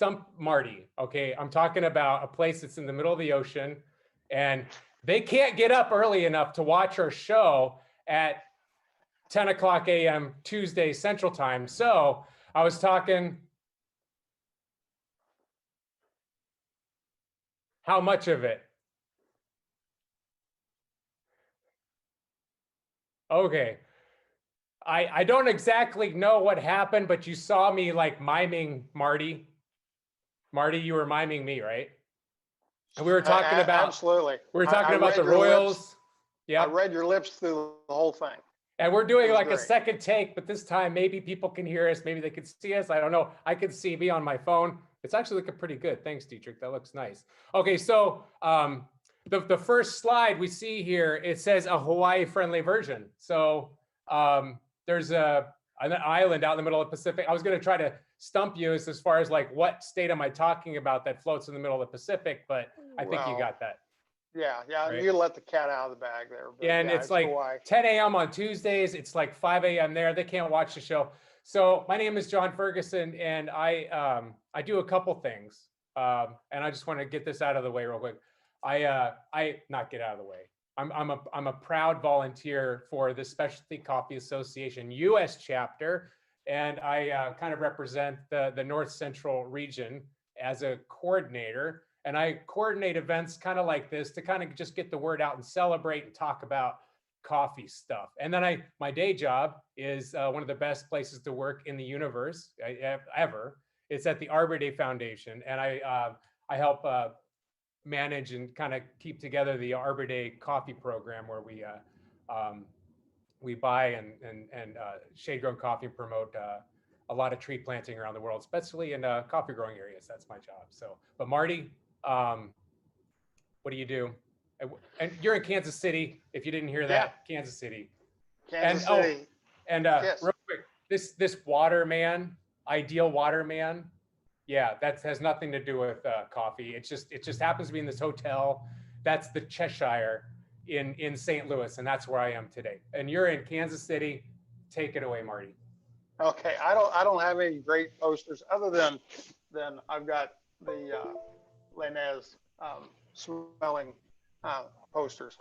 stump Marty. Okay, I'm talking about a place that's in the middle of the ocean, and they can't get up early enough to watch our show at 10 o'clock a.m. Tuesday Central Time. So I was talking, how much of it? Okay. I don't exactly know what happened, but you saw me like miming Marty. Marty, you were miming me, right? And we were talking about absolutely. We were talking about the read your Royals. Yeah, I read your lips through the whole thing. And we're doing like great. a second take, but this time maybe people can hear us, maybe they could see us. I don't know. I can see me on my phone. It's actually looking pretty good. Thanks, Dietrich. That looks nice. Okay, so the first slide we see here, it says a Hawaii-friendly version. So there's an island out in the middle of the Pacific. I was going to try to stump you as far as like what state am I talking about that floats in the middle of the Pacific, but I think you got that. Yeah, right? You let the cat out of the bag there. But yeah, and it's like Hawaii. 10 a.m. on Tuesdays. It's like 5 a.m. there. They can't watch the show. So my name is John Ferguson, and I do a couple things, and I just want to get this out of the way real quick. I not get out of the way. I'm a proud volunteer for the Specialty Coffee Association U.S. chapter, and I kind of represent the North Central region as a coordinator. And I coordinate events kind of like this to kind of just get the word out and celebrate and talk about coffee stuff. And then my day job is one of the best places to work in the universe ever. It's at the Arbor Day Foundation, and I help manage and kind of keep together the Arbor Day coffee program, where we buy and shade grown coffee and promote a lot of tree planting around the world, especially in coffee growing areas. That's my job. So, but Marty, what do you do? And you're in Kansas City. If you didn't hear that, Kansas City. Kansas City. Yes. Real quick, this water man, ideal water man. Yeah, that has nothing to do with coffee. It just happens to be in this hotel. That's the Cheshire in St. Louis, and that's where I am today. And you're in Kansas City. Take it away, Marty. Okay, I don't have any great posters other than I've got the Lenez smelling posters.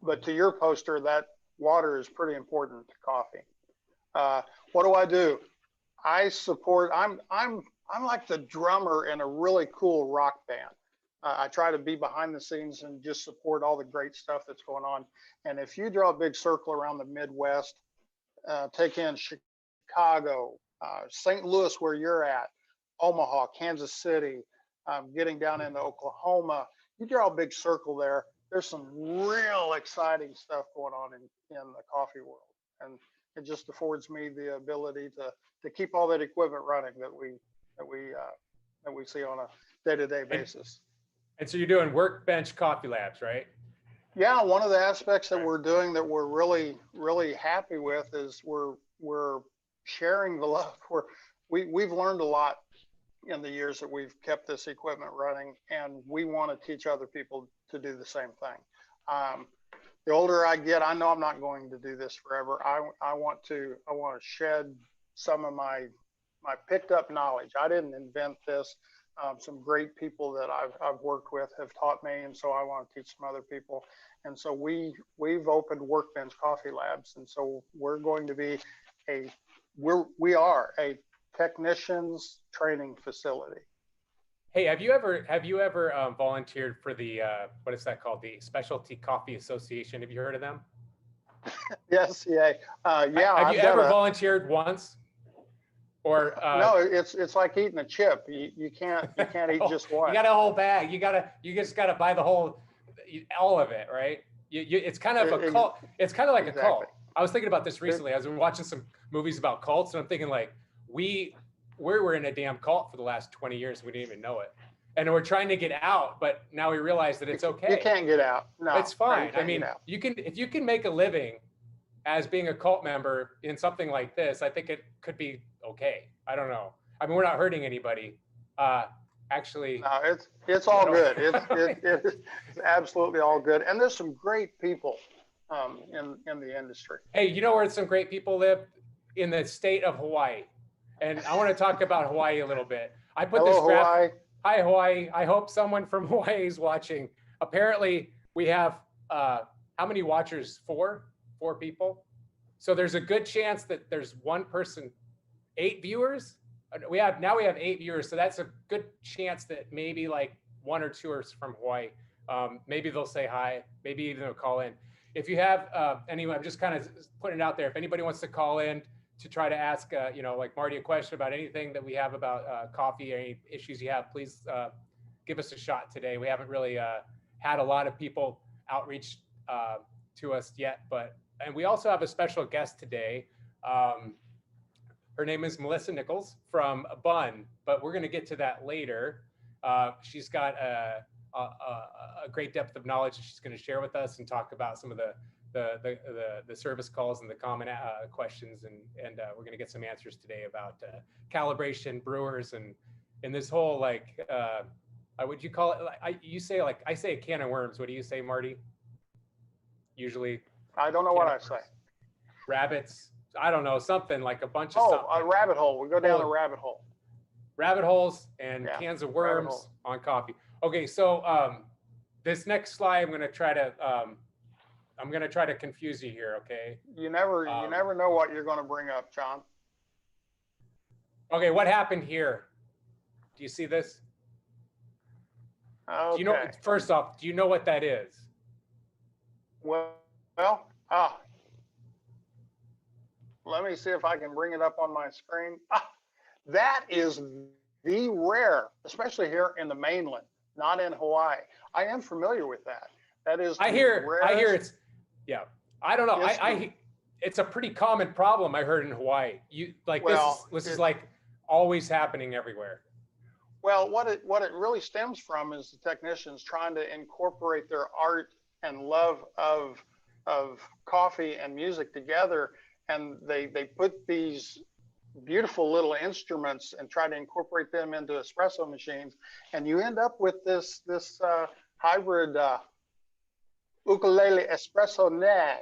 But to your poster, that water is pretty important to coffee. What do? I support. I'm like the drummer in a really cool rock band. I try to be behind the scenes and just support all the great stuff that's going on. And if you draw a big circle around the Midwest, take in Chicago, St. Louis, where you're at, Omaha, Kansas City, getting down into Oklahoma, you draw a big circle there. There's some real exciting stuff going on in the coffee world. And it just affords me the ability to keep all that equipment running that we see on a day-to-day basis. And so you're doing workbench coffee labs, right? Yeah, one of the aspects that we're doing that we're really, really happy with is we're sharing the love. We've learned a lot in the years that we've kept this equipment running, and we want to teach other people to do the same thing. The older I get, I know I'm not going to do this forever. I want to shed some of my picked up knowledge. I didn't invent this. Some great people that I've worked with have taught me, and so I want to teach some other people. And so we've opened Workbench Coffee Labs, and so we're going to be we are a technicians training facility. Hey, have you ever volunteered for the what is that called, the Specialty Coffee Association? Have you heard of them? Yes, yeah. Have you ever volunteered once? Or no, it's like eating a chip. You can't eat just one. You got a whole bag. You just gotta buy the whole, all of it, right? It's kind of a cult. It's kind of like a cult. I was thinking about this recently. I was watching some movies about cults, and I'm thinking like we were in a damn cult for the last 20 years. We didn't even know it, and we're trying to get out, but now we realize that it's okay. You can't get out. No, it's fine. I mean, if you can make a living as being a cult member in something like this, I think it could be okay. I don't know. I mean, we're not hurting anybody. Actually, no, it's all good. It's absolutely all good. And there's some great people in the industry. Hey, you know where some great people live? In the state of Hawaii. And I want to talk about Hawaii a little bit. I put Hello, this graph. Hawaii. Hi, Hawaii. I hope someone from Hawaii is watching. Apparently, we have how many watchers? Four people. So there's a good chance that there's one person, 8 viewers. We have 8 viewers, so that's a good chance that maybe like 1 or 2 are from Hawaii. Maybe they'll say hi. Maybe even they'll call in. If you have anyone, I'm just kind of putting it out there. If anybody wants to call in to try to ask, you know, like Marty, a question about anything that we have about coffee or any issues you have, please give us a shot today. We haven't really had a lot of people outreach to us yet, and we also have a special guest today. Her name is Melissa Nichols from Bunn, but we're going to get to that later. She's got a great depth of knowledge that she's going to share with us and talk about some of the service calls and the common questions, and we're going to get some answers today about calibration, brewers, and this whole like would you call it? You say like I say a can of worms. What do you say, Marty? Usually, I don't know what I say. Rabbits. I don't know, something like a bunch of Oh, something. a rabbit hole. We go down a rabbit hole. Rabbit holes and Yeah, cans of worms on coffee. Okay, so this next slide, I'm gonna try to confuse you here. Okay. You never know what you're going to bring up, John. Okay, what happened here? Do you see this? Okay. Do you know? First off, do you know what that is? Well, let me see if I can bring it up on my screen. That is the rare, especially here in the mainland, not in Hawaii. I am familiar with that. That is. I hear it's. Yeah, I don't know. It's a pretty common problem I heard in Hawaii. This is like always happening everywhere. Well, what it really stems from is the technicians trying to incorporate their art and love of coffee and music together, and they put these beautiful little instruments and try to incorporate them into espresso machines, and you end up with this hybrid ukulele espresso nay.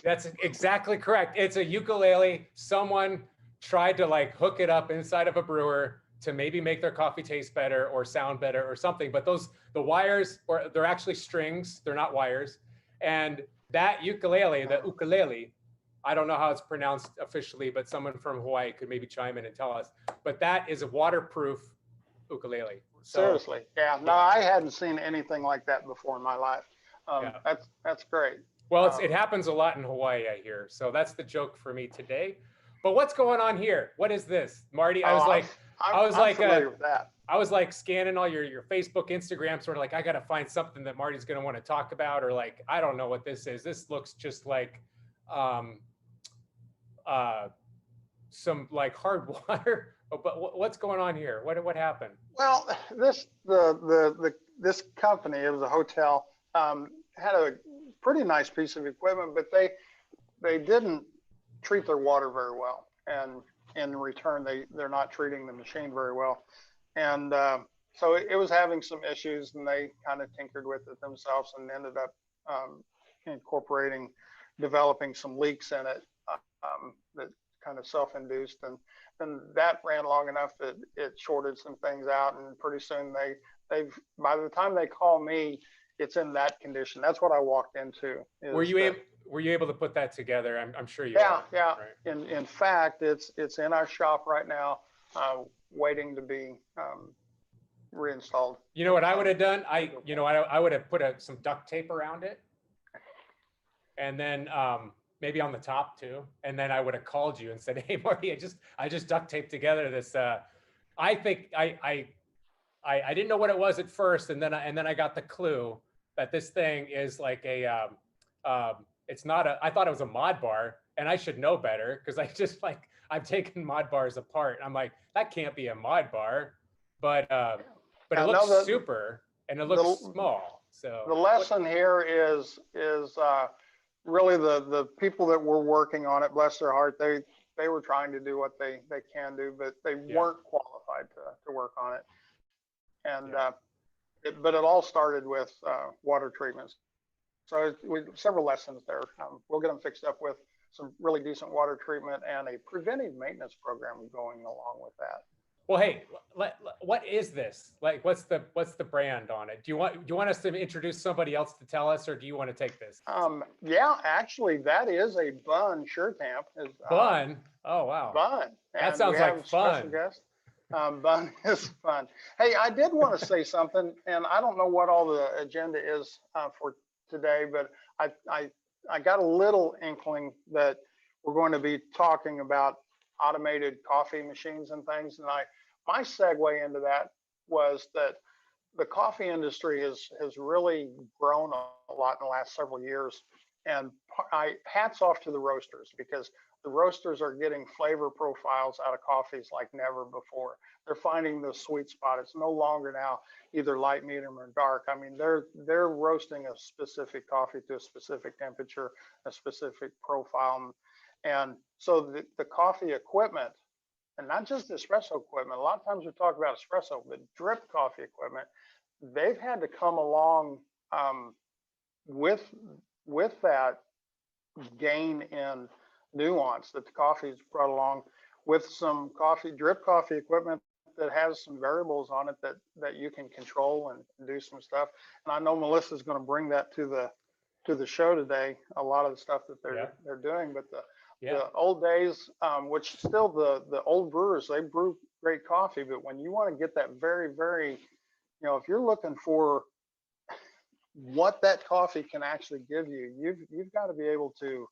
That's exactly correct. It's a ukulele. Someone tried to like hook it up inside of a brewer to maybe make their coffee taste better or sound better or something. But the wires, or they're actually strings, they're not wires. And that ukulele, the ukulele, I don't know how it's pronounced officially, but someone from Hawaii could maybe chime in and tell us. But that is a waterproof ukulele. So, seriously, yeah. No, I hadn't seen anything like that before in my life. That's great. Well, it happens a lot in Hawaii, I hear. So that's the joke for me today. But what's going on here? What is this, Marty? I was like scanning all your Facebook, Instagram, sort of like, I got to find something that Marty's going to want to talk about, or like, I don't know what this is. This looks just like some like hard water. But what's going on here? What happened? Well, this company, it was a hotel, had a pretty nice piece of equipment, but they didn't treat their water very well, and in return they're not treating the machine very well, and so it was having some issues, and they kind of tinkered with it themselves and ended up developing some leaks in it that kind of self-induced, and then that ran long enough that it shorted some things out, and pretty soon by the time they call me, it's in that condition. That's what I walked into. Were you able to put that together? I'm sure you are. Yeah. Right. In fact, it's in our shop right now, waiting to be reinstalled. You know what I would have done? I would have put some duct tape around it, and then maybe on the top too. And then I would have called you and said, "Hey, Marty, I just duct taped together this." I think I didn't know what it was at first, and then I got the clue that this thing is like a it's not a. I thought it was a mod bar, and I should know better because I've taken mod bars apart. I'm like, that can't be a mod bar, but it looks super and it looks small. So the lesson here is really the people that were working on it, bless their heart, they were trying to do what they can do, but they weren't qualified to work on it. And but it all started with water treatments. So several lessons there. We'll get them fixed up with some really decent water treatment and a preventive maintenance program going along with that. Well, hey, what is this? Like, what's the brand on it? Do you want us to introduce somebody else to tell us, or do you want to take this? Yeah, actually, that is a Bunn sure tamp. Is Bunn. Oh, wow. Bunn, That and we sounds have like a special fun. guest. Bunn is fun. Hey, I did want to say something, and I don't know what all the agenda is for today, but I got a little inkling that we're going to be talking about automated coffee machines and things, and my segue into that was that the coffee industry has really grown a lot in the last several years, and I hats off to the roasters because the roasters are getting flavor profiles out of coffees like never before. They're finding the sweet spot. It's no longer now either light, medium, or dark. I mean, they're roasting a specific coffee to a specific temperature, a specific profile, and so the coffee equipment, and not just the espresso equipment. A lot of times we talk about espresso, but drip coffee equipment, they've had to come along with that gain in nuance that the coffee's brought along with some drip coffee equipment that has some variables on it that you can control and do some stuff. And I know Melissa's going to bring that to the show today. A lot of the stuff that they're doing, but the old days, which still the old brewers, they brew great coffee, but when you want to get that very, very, if you're looking for what that coffee can actually give you, you've got to be able to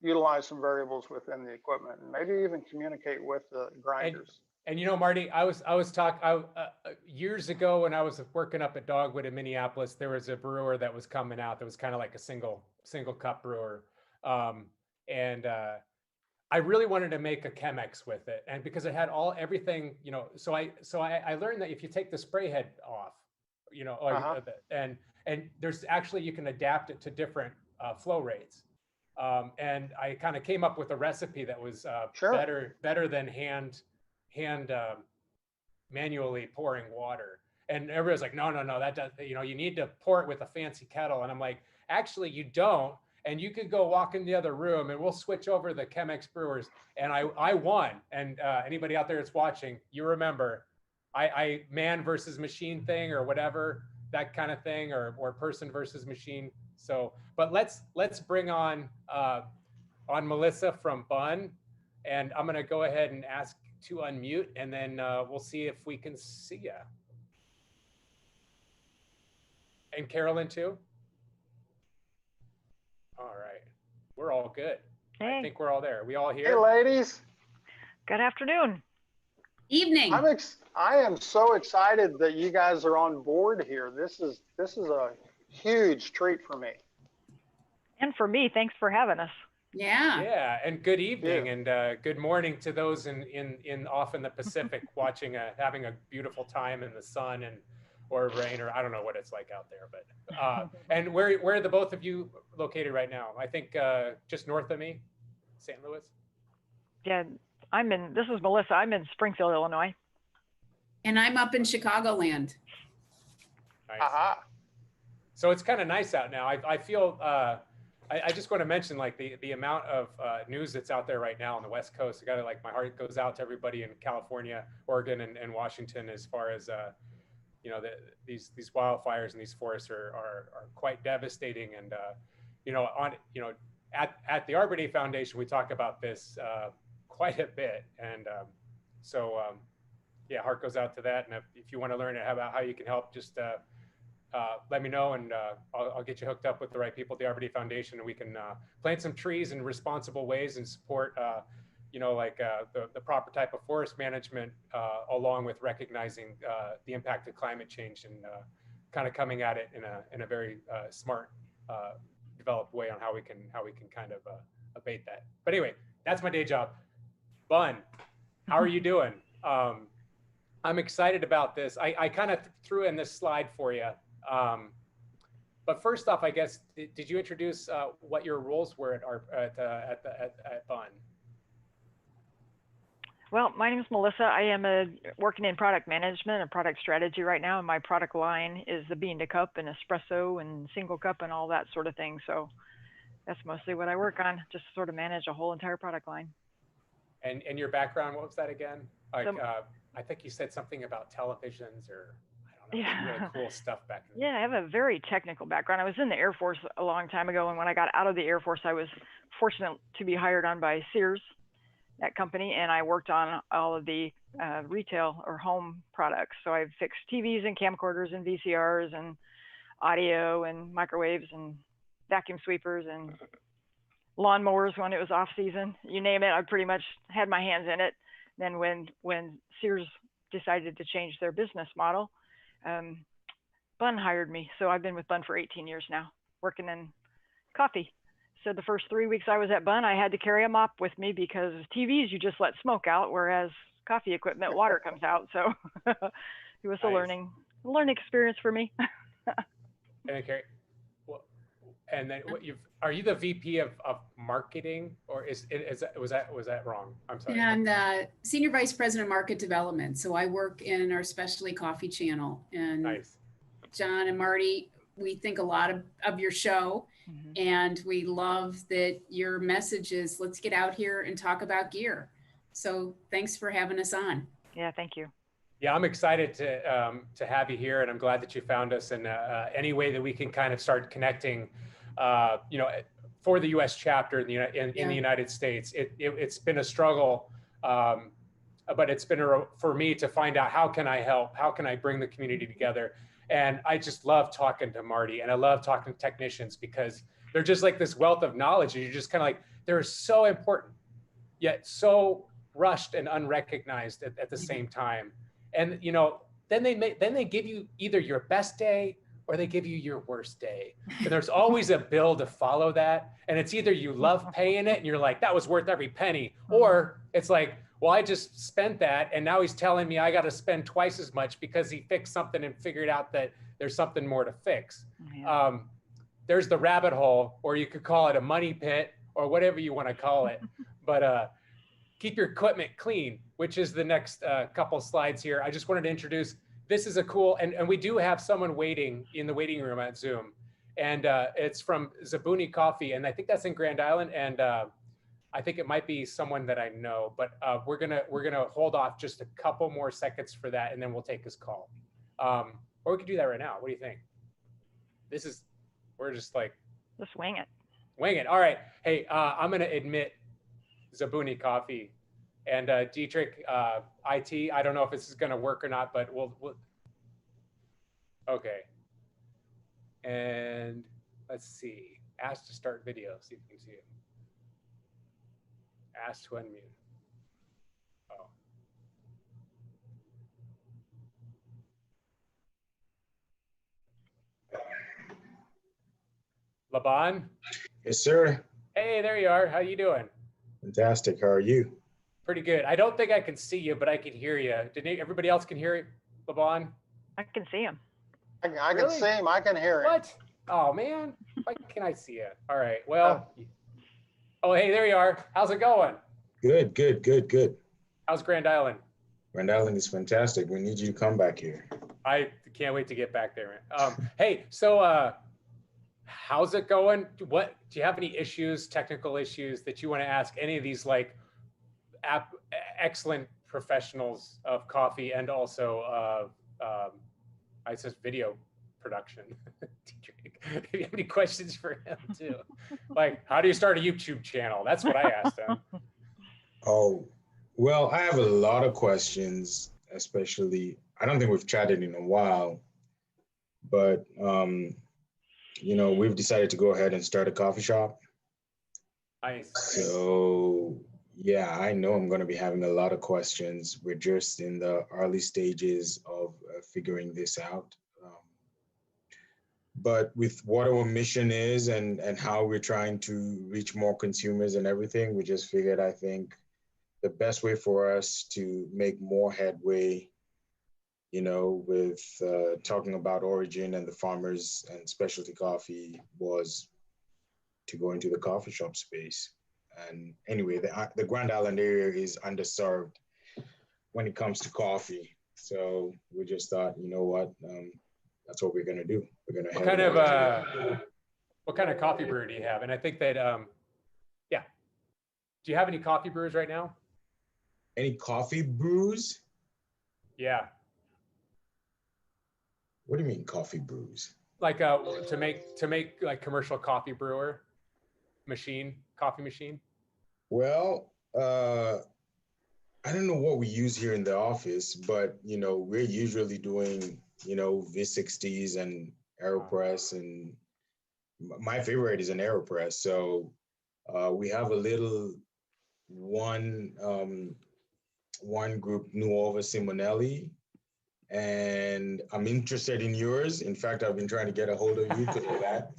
utilize some variables within the equipment and maybe even communicate with the grinders. And Marty, I was talking years ago when I was working up at Dogwood in Minneapolis. There was a brewer that was coming out that was kind of like a single cup brewer, and I really wanted to make a Chemex with it, and because it had everything, so I learned that if you take the spray head off, and there's actually, you can adapt it to different flow rates. And I kind of came up with a recipe that was better than hand manually pouring water. And everybody's like, no, that does, you need to pour it with a fancy kettle. And I'm like, actually, you don't. And you could go walk in the other room and we'll switch over the Chemex brewers. And I won. And anybody out there that's watching, you remember, I man versus machine thing or whatever, that kind of thing, or person versus machine. So, but let's bring on Melissa from Bunn, and I'm gonna go ahead and ask to unmute, and then we'll see if we can see you. And Carolyn too. All right, we're all good. Hey. I think we're all there. Are we all here? Hey, ladies. Good afternoon. Evening. I am so excited that you guys are on board here. This is a huge treat for me. And for me, thanks for having us. Yeah. Yeah, and good evening and good morning to those in off in the Pacific watching, having a beautiful time in the sun or rain, or I don't know what it's like out there, but and where are the both of you located right now? I think just north of me, St. Louis. Yeah, this is Melissa. I'm in Springfield, Illinois. And I'm up in Chicagoland. Nice. So it's kind of nice out now. I feel, I just want to mention like the amount of news that's out there right now on the West Coast. My heart goes out to everybody in California, Oregon, and Washington, as far as, these wildfires and these forests are quite devastating. And, at the Arbor Day Foundation, we talk about this quite a bit. And yeah, heart goes out to that. And if you want to learn about how you can help, just let me know, and I'll get you hooked up with the right people at the Arbor Day Foundation, and we can plant some trees in responsible ways and support, the proper type of forest management, along with recognizing the impact of climate change and kind of coming at it in a very smart, developed way on how we can kind of abate that. But anyway, that's my day job. Bunn, how are you doing? I'm excited about this. I kind of threw in this slide for you. But first off, I guess, did you introduce what your roles were at Bunn? Well, my name is Melissa. I am working in product management and product strategy right now. And my product line is the bean to cup and espresso and single cup and all that sort of thing. So that's mostly what I work on, just sort of manage a whole entire product line. And your background, what was that again? Like, So- I think you said something about televisions or I don't know, Yeah. really cool stuff back in the Yeah, I have a very technical background. I was in the Air Force a long time ago, and when I got out of the Air Force, I was fortunate to be hired on by Sears, that company, and I worked on all of the retail or home products. So I've fixed TVs and camcorders and VCRs and audio and microwaves and vacuum sweepers and lawnmowers when it was off season. You name it, I pretty much had my hands in it. Then when Sears decided to change their business model, Bunn hired me. So I've been with Bunn for 18 years now, working in coffee. So the first 3 weeks I was at Bunn, I had to carry a mop with me because TVs, you just let smoke out, whereas coffee equipment, water comes out. So it was a Nice. learning experience for me. And then, Carrie, and then are you the VP of marketing, or was that wrong? I'm sorry. And I'm Senior Vice President of Market Development. So I work in our specialty coffee channel. And Nice. John and Marty, we think a lot of your show. Mhm. And we love that your message is, let's get out here and talk about gear. So thanks for having us on. Yeah, thank you. Yeah, I'm excited to have you here, and I'm glad that you found us. And any way that we can kind of start connecting, for the U.S. chapter in the United States, it's been a struggle, but it's been for me to find out how can I help, how can I bring the community together. And I just love talking to Marty, and I love talking to technicians because they're just like this wealth of knowledge, and you're just kind of like, they're so important, yet so rushed and unrecognized at the same time. And then they give you either your best day or they give you your worst day. And there's always a bill to follow that. And it's either you love paying it and you're like, that was worth every penny, or it's like, well, I just spent that and now he's telling me I got to spend twice as much because he fixed something and figured out that there's something more to fix. Yeah. There's the rabbit hole, or you could call it a money pit or whatever you want to call it. But keep your equipment clean, which is the next couple slides here. I just wanted to introduce, this is a cool, and we do have someone waiting in the waiting room at Zoom. And it's from Zabuni Coffee, and I think that's in Grand Island. And I think it might be someone that I know, but we're gonna hold off just a couple more seconds for that, and then we'll take his call. Or we could do that right now. What do you think? We're just like, Just wing it. wing it. All right. Hey, I'm gonna admit Zabuni Coffee and Dietrich IT. I don't know if this is gonna work or not, but we'll okay. And let's see. Ask to start video. See if you can see it. Ask to unmute. Oh. Laban? Yes, sir. Hey, there you are. How you doing? Fantastic. How are you? Pretty good. I don't think I can see you, but I can hear you. Did everybody else can hear you, Laban? I can see him. I can Really? see him. I can hear him. What? Oh man, why can I see you? All right. Well. Oh, hey, there you are. How's it going? Good, good, good, good. How's Grand Island? Grand Island is fantastic. We need you to come back here. I can't wait to get back there. Hey, so how's it going? Do you have any issues, technical issues that you want to ask any of these like excellent professionals of coffee and also I said video production? Do you have any questions for him too? Like, how do you start a YouTube channel? That's what I asked him. Oh, well, I have a lot of questions, especially, I don't think we've chatted in a while, but, we've decided to go ahead and start a coffee shop. Nice. So, yeah, I know I'm going to be having a lot of questions. We're just in the early stages of figuring this out. But with what our mission is and how we're trying to reach more consumers and everything, we just figured, I think, the best way for us to make more headway, with talking about origin and the farmers and specialty coffee was to go into the coffee shop space. And anyway, the Grand Island area is underserved when it comes to coffee. So we just thought, you know what, that's what we're going to do. We're going to what kind of coffee brewer do you have? And I think that, do you have any coffee brewers right now? Any coffee brews? Yeah, What do you mean coffee brews? like to make like commercial coffee brewer coffee machine. Well, I don't know what we use here in the office, but we're usually doing, V60s and AeroPress, and my favorite is an AeroPress. So we have a little one group, Nuova Simonelli, and I'm interested in yours. In fact, I've been trying to get a hold of you because of that.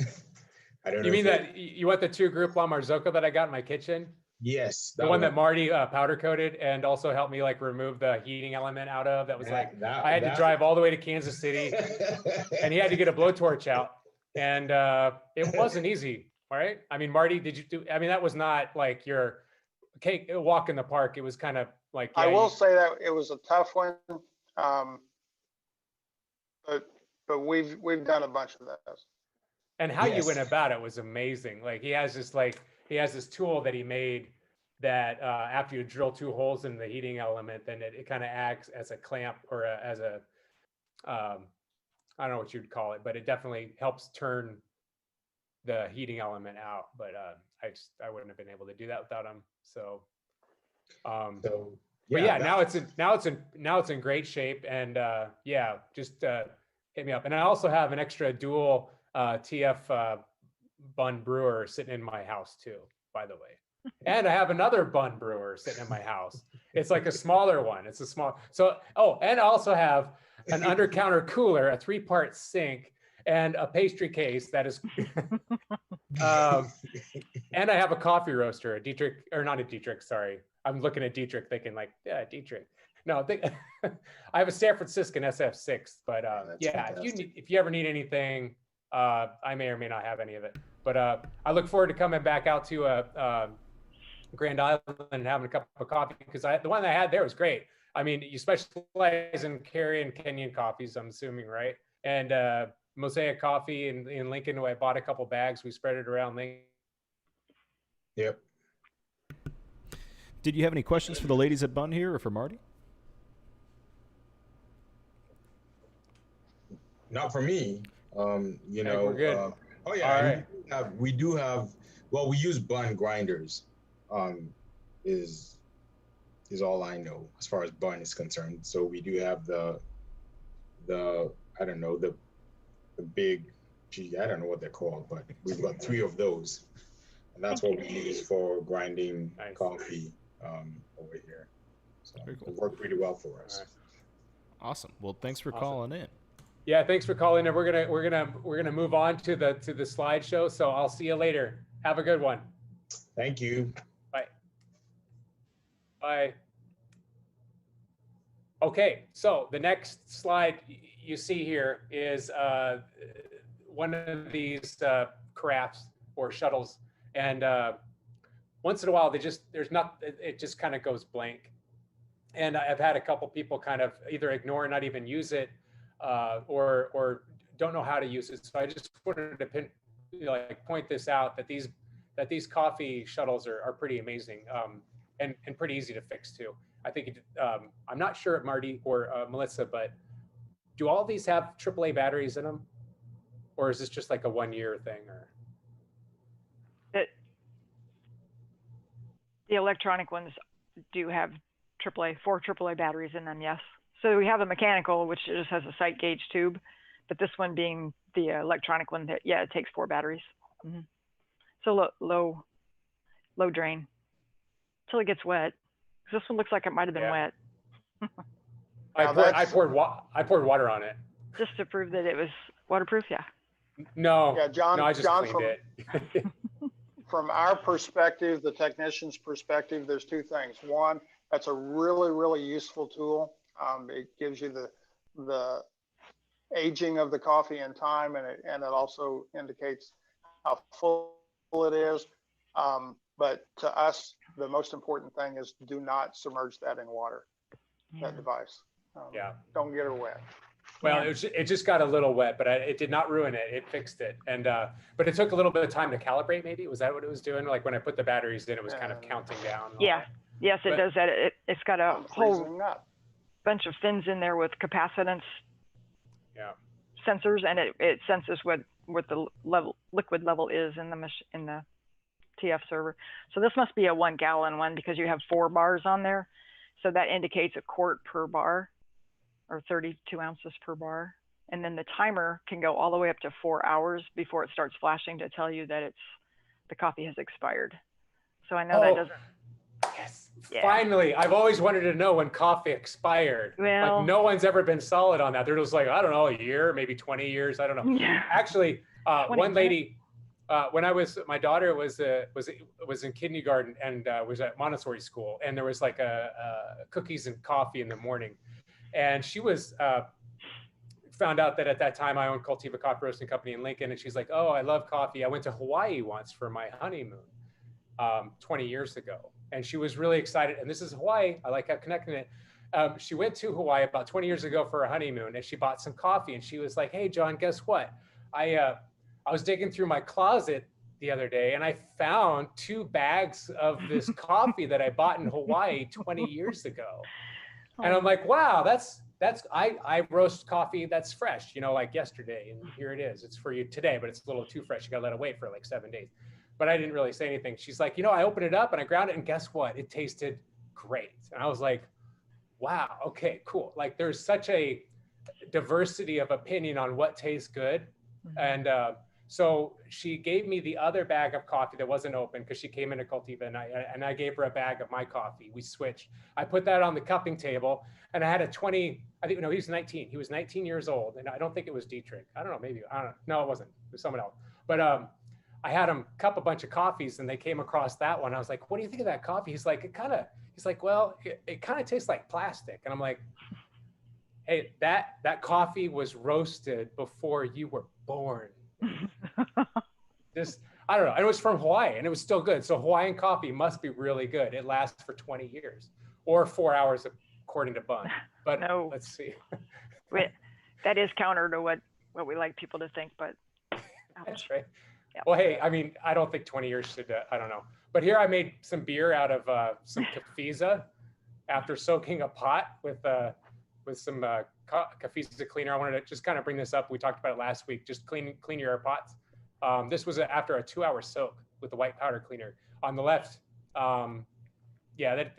I don't know. You mean that you want the 2-group La Marzocco that I got in my kitchen? Yes. The one that Marty powder coated and also helped me like remove the heating element out of. That was I had to drive all the way to Kansas City and he had to get a blowtorch out. And it wasn't easy. All right. I mean, Marty, that was not like your walk in the park. It was kind of like, I will say that it was a tough one. But we've done a bunch of those. And how you went about it was amazing. Like he has this tool that he made that after you drill 2 holes in the heating element, then it kind of acts as a clamp or as a I don't know what you'd call it, but it definitely helps turn the heating element out. But I wouldn't have been able to do that without him. So now it's in great shape, and just hit me up. And I also have an extra dual TF Bunn brewer sitting in my house too, by the way. And I have another Bunn brewer sitting in my house. It's like a smaller one. It's a small. And I also have an under counter cooler, a 3-part sink, and a pastry case that is. And I have a coffee roaster, not a Dietrich. Sorry, I'm looking at Dietrich, thinking like, yeah, Dietrich. No, I have a San Franciscan SF6, but if you ever need anything, I may or may not have any of it. But I look forward to coming back out to Grand Island and having a cup of coffee, because the one I had there was great. I mean, you specialize in Caribbean Kenyan coffees, I'm assuming, right? And Mosaic Coffee in Lincoln, I bought a couple bags. We spread it around Lincoln. Yep. Did you have any questions for the ladies at Bunn here or for Marty? Not for me. We're good. Oh yeah, All right. we do have. Well, we use Bunn grinders. Is all I know as far as Bunn is concerned. So we do have the I don't know, the big, I don't know what they're called, but we've got 3 of those, and that's what we use for grinding coffee over here. So it worked pretty well for us. Right. Awesome. Well, thanks for calling in. Yeah, thanks for calling in. We're gonna move on to the slideshow. So I'll see you later. Have a good one. Thank you. Bye. Bye. Okay, so the next slide you see here is one of these crafts or shuttles, and once in a while it just kind of goes blank. And I've had a couple people kind of either ignore and not even use it, or don't know how to use it. So I just wanted to point this out, that these coffee shuttles are pretty amazing, and pretty easy to fix too. I think I'm not sure at Marty or Melissa, but do all of these have AAA batteries in them, or is this just like a 1-year thing? Or The electronic ones do have 4 AAA batteries in them, yes. So we have a mechanical, which just has a sight gauge tube, but this one being the electronic one, it takes 4 batteries. Mm-hmm. So low drain till it gets wet. This one looks like it might have been wet. I poured water on it just to prove that it was waterproof. Yeah. Yeah, John. No, I just cleaned it. From our perspective, the technician's perspective, there's 2 things. One, that's a really, really useful tool. It gives you the aging of the coffee in time, and it also indicates how full it is. But to us, the most important thing is do not submerge that in water, that device. Don't get it wet. Well, it just got a little wet, but it did not ruin it. It fixed it. And but it took a little bit of time to calibrate, maybe. Was that what it was doing? Like when I put the batteries in, it was kind of counting down. Yeah. Yes, it But- does that. It's got a I'm whole freezing up. bunch of fins in there with capacitance Yeah. sensors, and it senses what the liquid level is in the TF server. So this must be a 1 gallon one because you have 4 bars on there. So that indicates a quart per bar or 32 ounces per bar. And then the timer can go all the way up to 4 hours before it starts flashing to tell you that the coffee has expired. So I know that doesn't. Yes. Yeah. Finally, I've always wanted to know when coffee expired. Well- like no one's ever been solid on that. They're just like, I don't know, a year, maybe 20 years. I don't know. Yeah. Actually, 20 one lady, when my daughter was in kindergarten and was at Montessori school, and there was like a cookies and coffee in the morning, and she was found out that at that time I owned Cultiva Coffee Roasting Company in Lincoln, and she's like, oh, I love coffee. I went to Hawaii once for my honeymoon 20 years ago, and she was really excited. And this is Hawaii. I like connecting it. She went to Hawaii about 20 years ago for a honeymoon, and she bought some coffee, and she was like, hey, John, guess what? I was digging through my closet the other day, and I found 2 bags of this coffee that I bought in Hawaii 20 years ago. And I'm like, wow, I roast coffee that's fresh, like yesterday, and here it is. It's for you today, but it's a little too fresh. You gotta let it wait for like 7 days. But I didn't really say anything. She's like, I opened it up and I ground it, and guess what? It tasted great. And I was like, wow, okay, cool. Like there's such a diversity of opinion on what tastes good. And so she gave me the other bag of coffee that wasn't open because she came into Cultiva, and I gave her a bag of my coffee. We switched. I put that on the cupping table, and I had a 20, I think, no, he was 19. He was 19 years old, and I don't think it was Dietrich. I don't know, maybe, I don't know. No, it wasn't. It was someone else. But I had him cup a bunch of coffees, and they came across that one. I was like, what do you think of that coffee? He's like, well, it kind of tastes like plastic. And I'm like, hey, that coffee was roasted before you were born. I don't know. It was from Hawaii, and it was still good. So Hawaiian coffee must be really good. It lasts for 20 years or 4 hours, according to Bunn. But No. Let's see. That is counter to what we like people to think, but. That's right. Yeah. Well, hey, I mean, I don't think 20 years should, I don't know. But here I made some beer out of some Cafeza after soaking a pot with some Cafeza cleaner. I wanted to just kind of bring this up. We talked about it last week. Just clean your pots. This was after a 2-hour soak with the white powder cleaner. On the left, that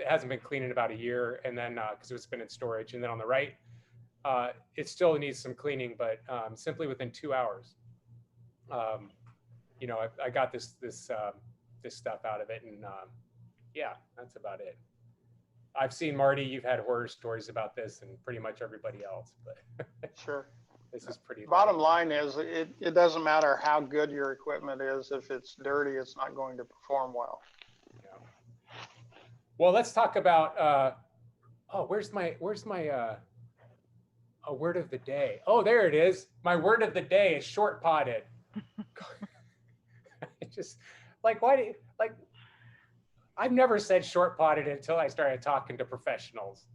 hasn't been cleaned in about a year, and then because it's been in storage. And then on the right, it still needs some cleaning, but simply within 2 hours. I got this stuff out of it, and that's about it. I've seen, Marty, you've had horror stories about this, and pretty much everybody else, but Sure. this is pretty. Bottom line is it doesn't matter how good your equipment is. If it's dirty, it's not going to perform well. Yeah. Well, let's talk about, where's my a word of the day. Oh, there it is. My word of the day is short potted. Just like, I've never said short potted until I started talking to professionals.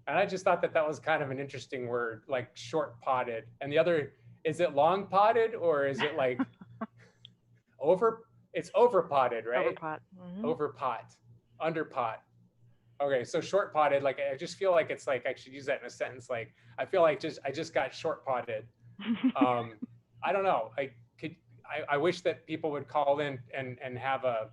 And I just thought that was kind of an interesting word, like short potted. And the other, is it long potted, or is it like it's over potted, right? Overpot. Mm-hmm. Over pot, under pot. Okay, so short potted, like I just feel like it's like I should use that in a sentence. Like I feel like I just got short potted. I don't know. I wish that people would call in and have a,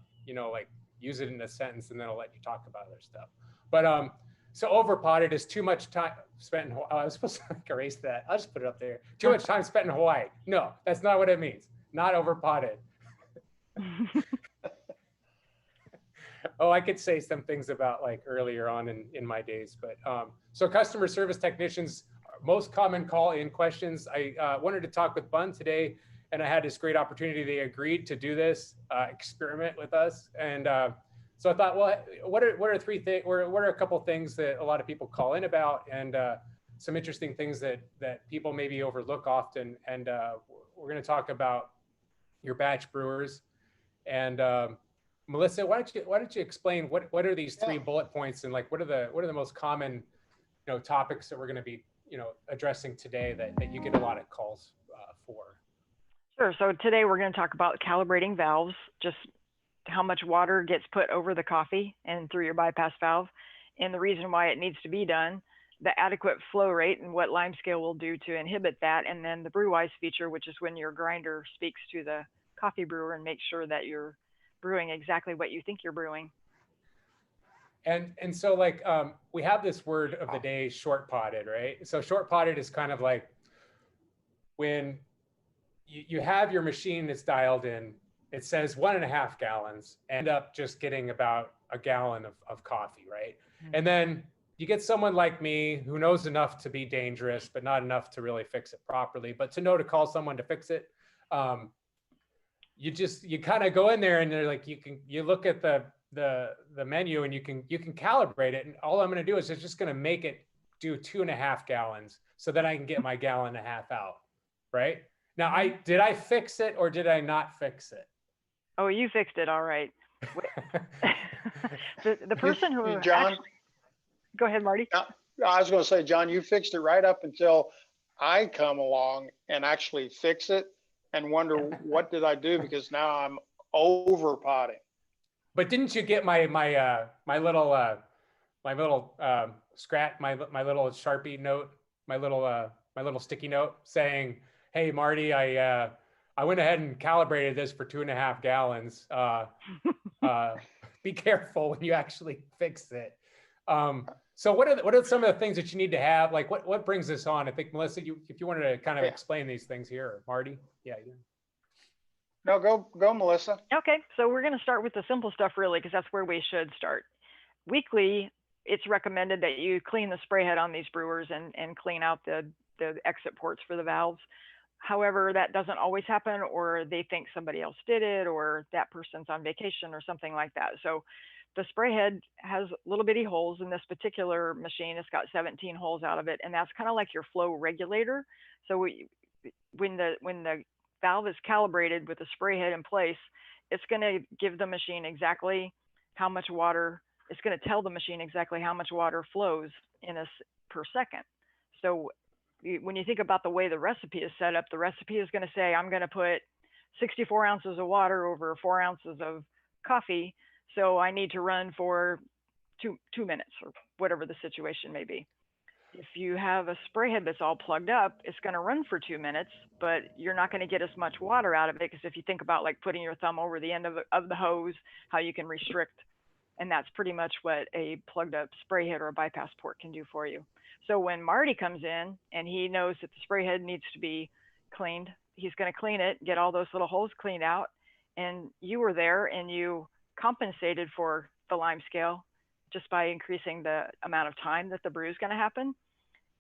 like use it in a sentence, and then I'll let you talk about other stuff. But so over potted is too much time spent in Hawaii. I was supposed to erase that. I'll just put it up there. Too much time spent in Hawaii. No, that's not what it means. Not over potted. Oh, I could say some things about like earlier on in my days, but so customer service technicians, most common call in questions. I wanted to talk with Bunn today, and I had this great opportunity. They agreed to do this experiment with us, and so I thought, well, what are 3 things? What are a couple things that a lot of people call in about, and some interesting things that people maybe overlook often. And we're going to talk about your batch brewers. And Melissa, why don't you explain what are these 3 bullet points, and like what are the most common topics that we're going to be addressing today that you get a lot of calls for? Sure. So today we're going to talk about calibrating valves, just how much water gets put over the coffee and through your bypass valve. And the reason why it needs to be done, the adequate flow rate and what lime scale will do to inhibit that. And then the brew-wise feature, which is when your grinder speaks to the coffee brewer and makes sure that you're brewing exactly what you think you're brewing. And so like we have this word of the day, short potted, right? So short potted is kind of like when you have your machine that's dialed in, it says 1.5 gallons, end up just getting about a gallon of coffee, right? Mm-hmm. And then you get someone like me who knows enough to be dangerous, but not enough to really fix it properly, but to know to call someone to fix it. You kind of go in there and they're like, you look at the menu and you can calibrate it. And all I'm going to do is it's just going to make it do 2.5 gallons so that I can get my 1.5 gallons out. Right now, did I fix it or did I not fix it? Oh, you fixed it. All right. the person who John, actually, go ahead, Marty. I was going to say, John, you fixed it right up until I come along and actually fix it and wonder what did I do, because now I'm over potting. But didn't you get my little scratch, my little Sharpie note, my little sticky note saying, "Hey Marty, I went ahead and calibrated this for 2.5 gallons. Be careful when you actually fix it." So what are some of the things that you need to have? Like what brings this on? I think Melissa, if you wanted to kind of explain these things here, or Marty. Yeah. No, go, Melissa. Okay, so we're going to start with the simple stuff really, because that's where we should start. Weekly, it's recommended that you clean the spray head on these brewers and clean out the exit ports for the valves. However, that doesn't always happen, or they think somebody else did it, or that person's on vacation or something like that. So the spray head has little bitty holes. In this particular machine, it's got 17 holes out of it, and that's kind of like your flow regulator. So when the valve is calibrated with the spray head in place, it's going to give the machine exactly how much water, it's going to tell the machine exactly how much water flows per second. So when you think about the way the recipe is set up, the recipe is going to say, I'm going to put 64 ounces of water over 4 ounces of coffee. So I need to run for two minutes, or whatever the situation may be. If you have a spray head that's all plugged up, it's going to run for 2 minutes, but you're not going to get as much water out of it, because if you think about like putting your thumb over the end of the hose, how you can restrict, and that's pretty much what a plugged up spray head or a bypass port can do for you. So when Marty comes in and he knows that the spray head needs to be cleaned, he's going to clean it, get all those little holes cleaned out, and you were there and you compensated for the lime scale just by increasing the amount of time that the brew is going to happen.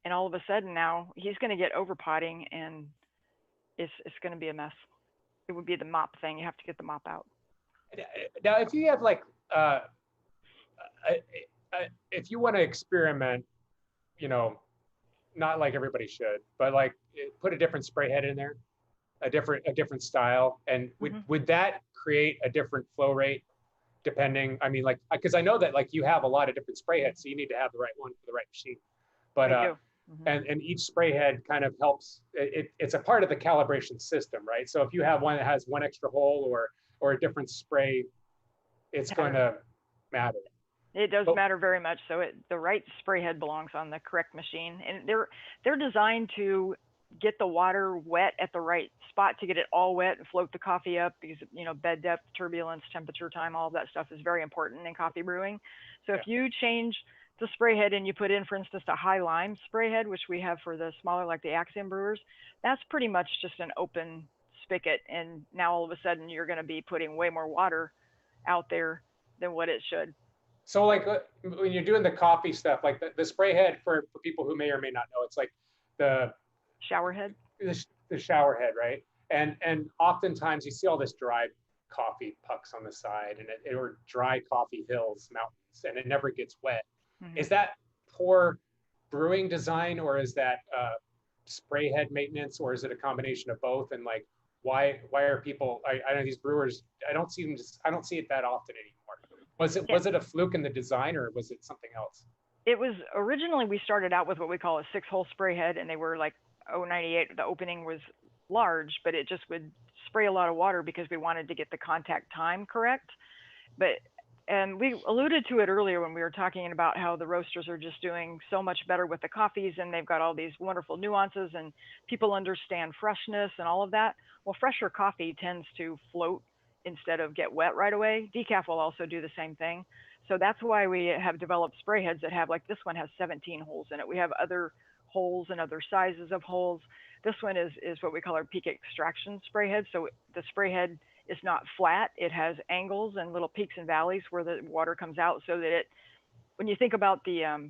And all of a sudden now he's going to get over potting, and it's going to be a mess. It would be the mop thing. You have to get the mop out. Now, if you have like, if you want to experiment, not like everybody should, but like put a different spray head in there, a different style, and would that create a different flow rate? Depending, I mean, like, because I know that like you have a lot of different spray heads, so you need to have the right one for the right machine. But and each spray head kind of helps. It's a part of the calibration system, right? So if you have one that has one extra hole or a different spray, it's going to matter. It does matter very much. So the right spray head belongs on the correct machine, and they're designed to get the water wet at the right spot to get it all wet and float the coffee up, because bed depth, turbulence, temperature, time, all of that stuff is very important in coffee brewing. So if you change the spray head and you put in, for instance, a high lime spray head, which we have for the smaller, like the Axiom brewers, that's pretty much just an open spigot, and now all of a sudden you're going to be putting way more water out there than what it should. So like when you're doing the coffee stuff, like the spray head for people who may or may not know, it's like the shower head, the shower head, right? And oftentimes you see all this dry coffee pucks on the side, and or dry coffee hills, mountains, and it never gets wet. Is that poor brewing design, or is that spray head maintenance, or is it a combination of both? And like, why are people? I know these brewers. I don't see it that often anymore. Was it a fluke in the design, or was it something else? It was originally, we started out with what we call a 6-hole spray head, and they were like 0.98. The opening was large, but it just would spray a lot of water because we wanted to get the contact time correct. But and we alluded to it earlier when we were talking about how the roasters are just doing so much better with the coffees, and they've got all these wonderful nuances, and people understand freshness and all of that. Well, fresher coffee tends to float instead of get wet right away. Decaf will also do the same thing. So that's why we have developed spray heads that have, like, this one has 17 holes in it. We have other holes and other sizes of holes. This one is what we call our peak extraction spray head. So the spray head is not flat. It has angles and little peaks and valleys where the water comes out, so that when you think about the,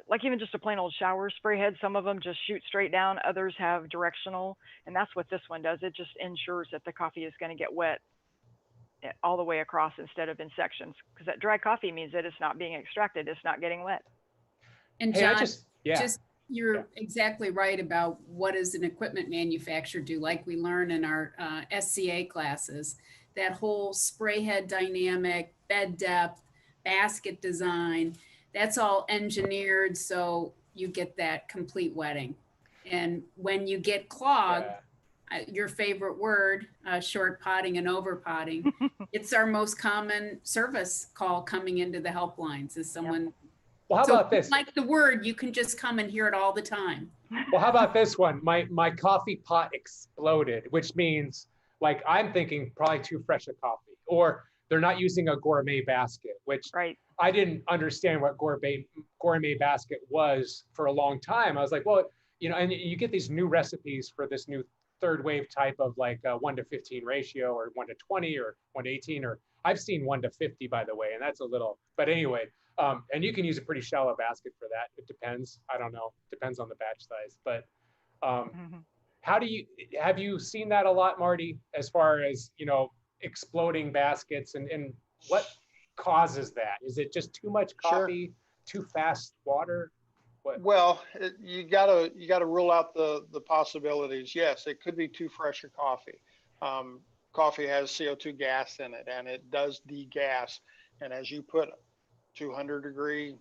like even just a plain old shower spray head, some of them just shoot straight down, others have directional, and that's what this one does. It just ensures that the coffee is going to get wet all the way across instead of in sections, because that dry coffee means that it's not being extracted, it's not getting wet. And Hey, I John, yeah. you're exactly right about what does an equipment manufacturer do, like we learn in our SCA classes, that whole spray head dynamic, bed depth, basket design, that's all engineered so you get that complete wetting. And when you get clogged, your favorite word, short potting and over potting, it's our most common service call coming into the helplines is someone. Well, how So about if you this? like the word, you can just come and hear it all the time. Well, how about this one? My coffee pot exploded, which means, like, I'm thinking probably too fresh a coffee, or they're not using a gourmet basket, which Right. I didn't understand what gourmet basket was for a long time. I was like, well, you know, and you get these new recipes for this new third wave type of, like, 1:15 ratio, or 1:20, or 1:18, or I've seen 1:50, by the way, and that's a little, but anyway. And you can use a pretty shallow basket for that. It depends. I don't know. Depends on the batch size. But have you seen that a lot, Marty, as far as, you know, exploding baskets, and what causes that? Is it just too much coffee, too fast water? What? Well, you gotta rule out the possibilities. Yes, it could be too fresh a coffee. Coffee has CO2 gas in it, and it does degas. And as you put 200-degree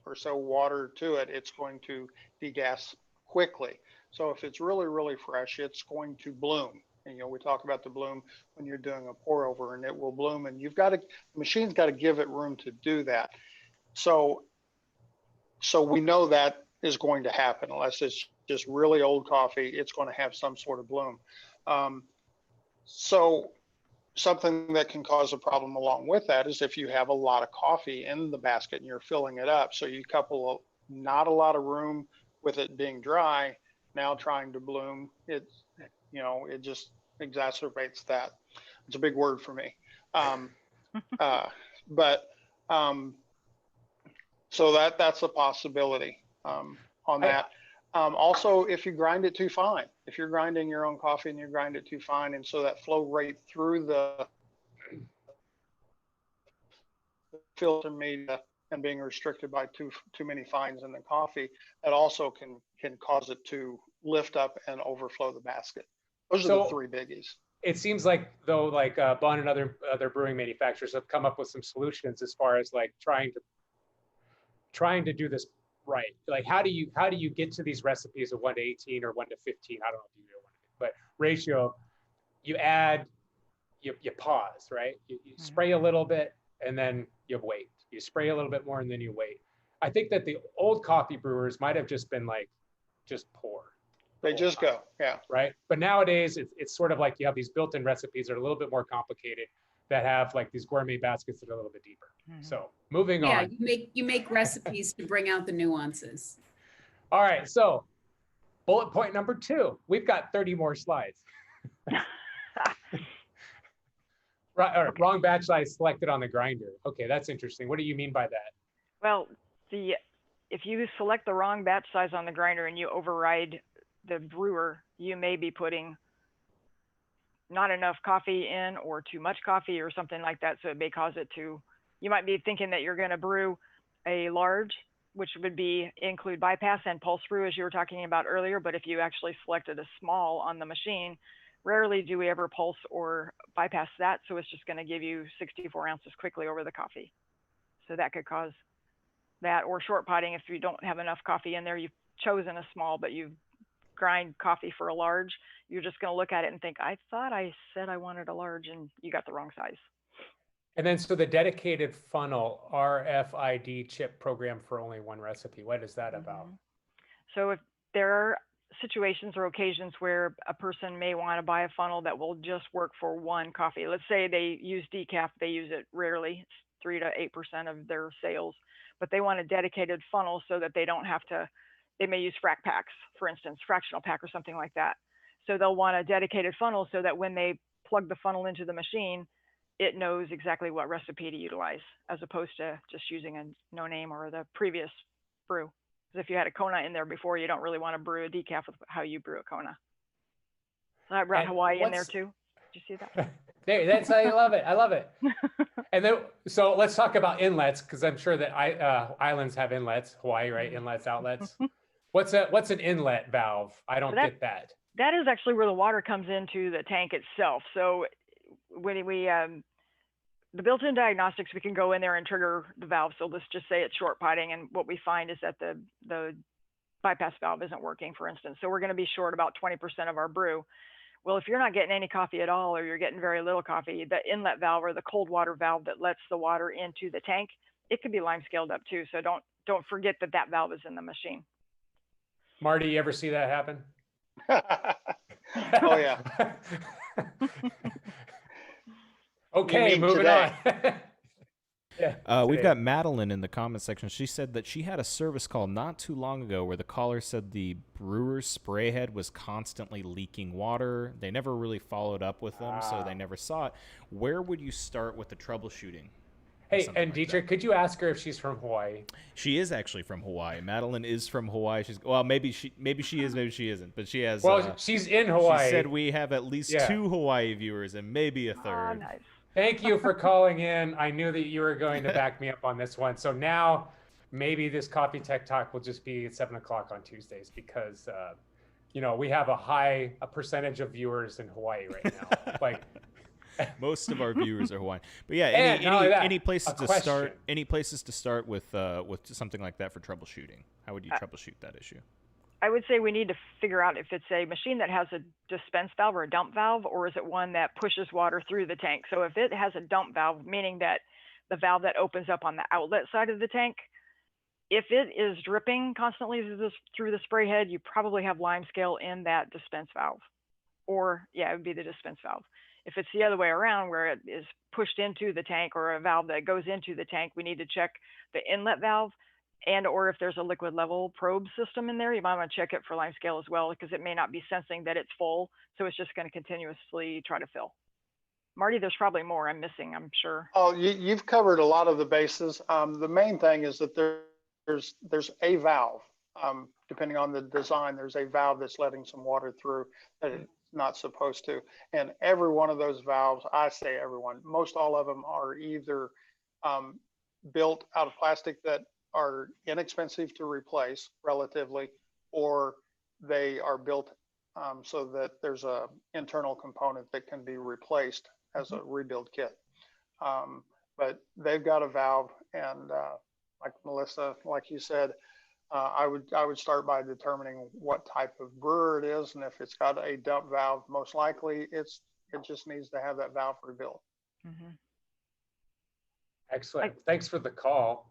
or so water to it, it's going to degas quickly. So if it's really, really fresh, it's going to bloom. And, you know, we talk about the bloom when you're doing a pour over, and it will bloom, and the machine's got to give it room to do that. So we know that is going to happen. Unless it's just really old coffee, it's going to have some sort of bloom. So something that can cause a problem along with that is if you have a lot of coffee in the basket and you're filling it up. So you couple not a lot of room with it being dry, now trying to bloom, it just exacerbates that. It's a big word for me. So that's a possibility on that. Also, if you grind it too fine, if you're grinding your own coffee and you grind it too fine, and so that flow rate through the filter media and being restricted by too many fines in the coffee, that also can cause it to lift up and overflow the basket. Those are the three biggies. It seems like, though, like Bunn and other brewing manufacturers have come up with some solutions as far as, like, trying to do this right. Like, how do you get to these recipes of 1:18 or 1:15? I don't know if you know what, but ratio. You add, you pause, right? You spray a little bit and then you wait. You spray a little bit more and then you wait. I think that the old coffee brewers might have just been like, just pour. They just go, yeah. Right. But nowadays it's sort of like you have these built-in recipes that are a little bit more complicated, that have, like, these gourmet baskets that are a little bit deeper. So moving on. Yeah, you make recipes to bring out the nuances. All right. So bullet point number 2, we've got 30 more slides. Right, wrong batch size selected on the grinder. Okay, that's interesting. What do you mean by that? Well, if you select the wrong batch size on the grinder and you override the brewer, you may be putting not enough coffee in, or too much coffee, or something like that. So it may cause it to, you might be thinking that you're going to brew a large, which would include bypass and pulse brew, as you were talking about earlier. But if you actually selected a small on the machine, rarely do we ever pulse or bypass that. So it's just going to give you 64 ounces quickly over the coffee. So that could cause that. Or short potting, if you don't have enough coffee in there, you've chosen a small, but you grind coffee for a large, you're just going to look at it and think, I thought I said I wanted a large, and you got the wrong size. And then, so the dedicated funnel RFID chip program for only one recipe, what is that about? So if there are situations or occasions where a person may want to buy a funnel that will just work for one coffee. Let's say they use decaf, they use it rarely, it's 3 to 8% of their sales, but they want a dedicated funnel so that they don't have to, they may use frac packs, for instance, fractional pack or something like that. So they'll want a dedicated funnel so that when they plug the funnel into the machine, it knows exactly what recipe to utilize, as opposed to just using a no name or the previous brew. Because if you had a Kona in there before, you don't really want to brew a decaf with how you brew a Kona. So I brought And Hawaii in there what's- too. Did you see that? There, that's I love it. I love it. And then, so let's talk about inlets, because I'm sure that islands have inlets. Hawaii, right? Inlets, outlets. What's an inlet valve? I don't get that. That is actually where the water comes into the tank itself. So when we the built-in diagnostics, we can go in there and trigger the valve. So let's just say it's short piping, and what we find is that the bypass valve isn't working, for instance. So we're going to be short about 20% of our brew. Well, if you're not getting any coffee at all, or you're getting very little coffee, the inlet valve or the cold water valve that lets the water into the tank, it could be lime scaled up too. So don't forget that that valve is in the machine. Marty, you ever see that happen? Oh, yeah. Okay, mean moving today? on. Yeah, We've today. got Madeline in the comment section. She said that she had a service call not too long ago where the caller said the brewer's spray head was constantly leaking water. They never really followed up with them, so they never saw it. Where would you start with the troubleshooting? Hey, something and like Dietrich, could you ask her if she's from Hawaii? She is actually from Hawaii. Madeline is from Hawaii. She's maybe she is, maybe she isn't. But she has. Well, she's in Hawaii. She said we have at least 2 Hawaii viewers and maybe a third. Oh, nice. Thank you for calling in. I knew that you were going to back me up on this one. So now maybe this Coffee Tech Talk will just be at 7 o'clock on Tuesdays because, we have a percentage of viewers in Hawaii right now. Like most of our viewers are Hawaiian. But yeah, And not only that, any places a to question. start? Any places to start with something like that for troubleshooting? How would you troubleshoot that issue? I would say we need to figure out if it's a machine that has a dispense valve or a dump valve, or is it one that pushes water through the tank? So if it has a dump valve, meaning that the valve that opens up on the outlet side of the tank, if it is dripping constantly through the spray head, you probably have lime scale in that dispense valve. Or yeah, it would be the dispense valve. If it's the other way around, where it is pushed into the tank or a valve that goes into the tank, we need to check the inlet valve, and or if there's a liquid level probe system in there, you might want to check it for lime scale as well, because it may not be sensing that it's full, so it's just going to continuously try to fill. Marty, there's probably more I'm missing, I'm sure. Oh, you've covered a lot of the bases. The main thing is that there's a valve. Depending on the design, there's a valve that's letting some water through that it's not supposed to. And every one of those valves, I say everyone, most all of them are either built out of plastic that are inexpensive to replace relatively, or they are built so that there's a internal component that can be replaced as a rebuild kit. But they've got a valve, and like Melissa, like you said, I would start by determining what type of brewer it is, and if it's got a dump valve, most likely it just needs to have that valve rebuilt. Mm-hmm. Excellent. Thanks for the call.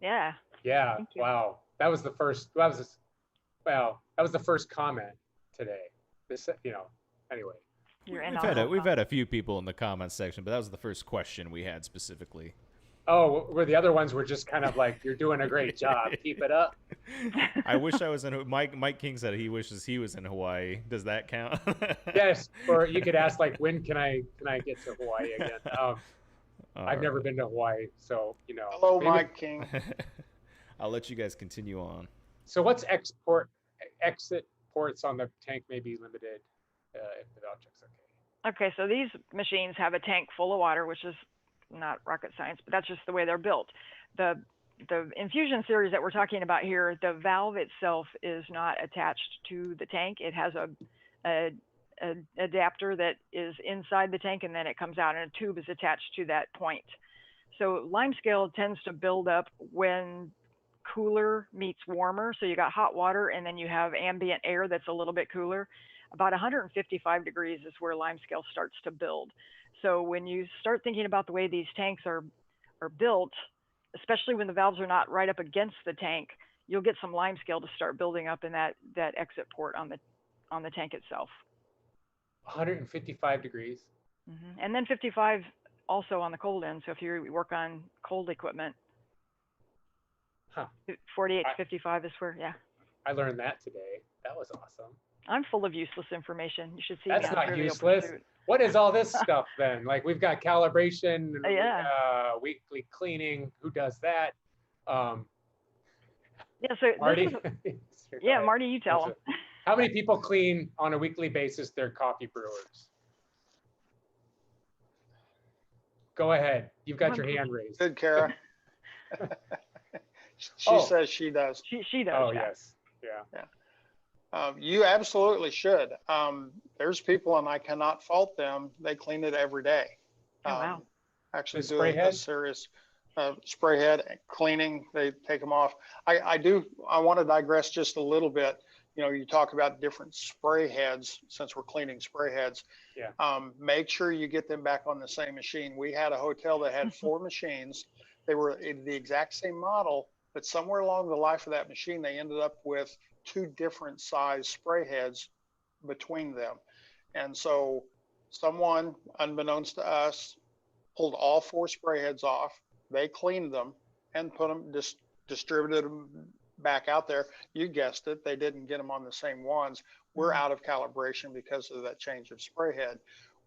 Yeah. Yeah. Thank you. Wow. That was the first comment today. This, anyway. You're in We've had a few people in the comments section, but that was the first question we had specifically. Oh, where the other ones were just kind of like, you're doing a great job. Keep it up. I wish I was in Mike King said he wishes he was in Hawaii. Does that count? Yes. Or you could ask like, when can I get to Hawaii again? I've never been to Hawaii, so Hello, maybe- Mike King. I'll let you guys continue on. So what's exit ports on the tank may be limited if the valve check's okay. Okay, so these machines have a tank full of water, which is not rocket science, but that's just the way they're built. The infusion series that we're talking about here, the valve itself is not attached to the tank. It has a adapter that is inside the tank, and then it comes out, and a tube is attached to that point. So lime scale tends to build up when cooler meets warmer. So you got hot water, and then you have ambient air that's a little bit cooler. About 155 degrees is where lime scale starts to build. So when you start thinking about the way these tanks are built, especially when the valves are not right up against the tank, you'll get some limescale to start building up in that exit port on the tank itself. 155 degrees. And then 55 also on the cold end. So if you work on cold equipment, 48 to 55 is where, yeah. I learned that today. That was awesome. I'm full of useless information. You should see That's me on not Trivial useless. Pursuit. What is all this stuff then? Like we've got calibration, Yeah. weekly cleaning. Who does that? Yeah, so Marty. yeah, Marty, you tell them. How many people clean on a weekly basis their coffee brewers? Go ahead. You've got your hand raised. Good, Kara. She says she does. She does. Oh, yeah. yes. Yeah. You absolutely should. There's people, and I cannot fault them. They clean it every day. Oh, wow. Actually The do spray a head? serious spray head cleaning. They take them off. I want to digress just a little bit. You know, you talk about different spray heads since we're cleaning spray heads. Yeah. Make sure you get them back on the same machine. We had a hotel that had 4 machines. They were the exact same model, but somewhere along the life of that machine, they ended up with 2 different size spray heads between them. And so someone, unbeknownst to us, pulled all 4 spray heads off. They cleaned them and put them, distributed them back out there. You guessed it. They didn't get them on the same ones. We're out of calibration because of that change of spray head.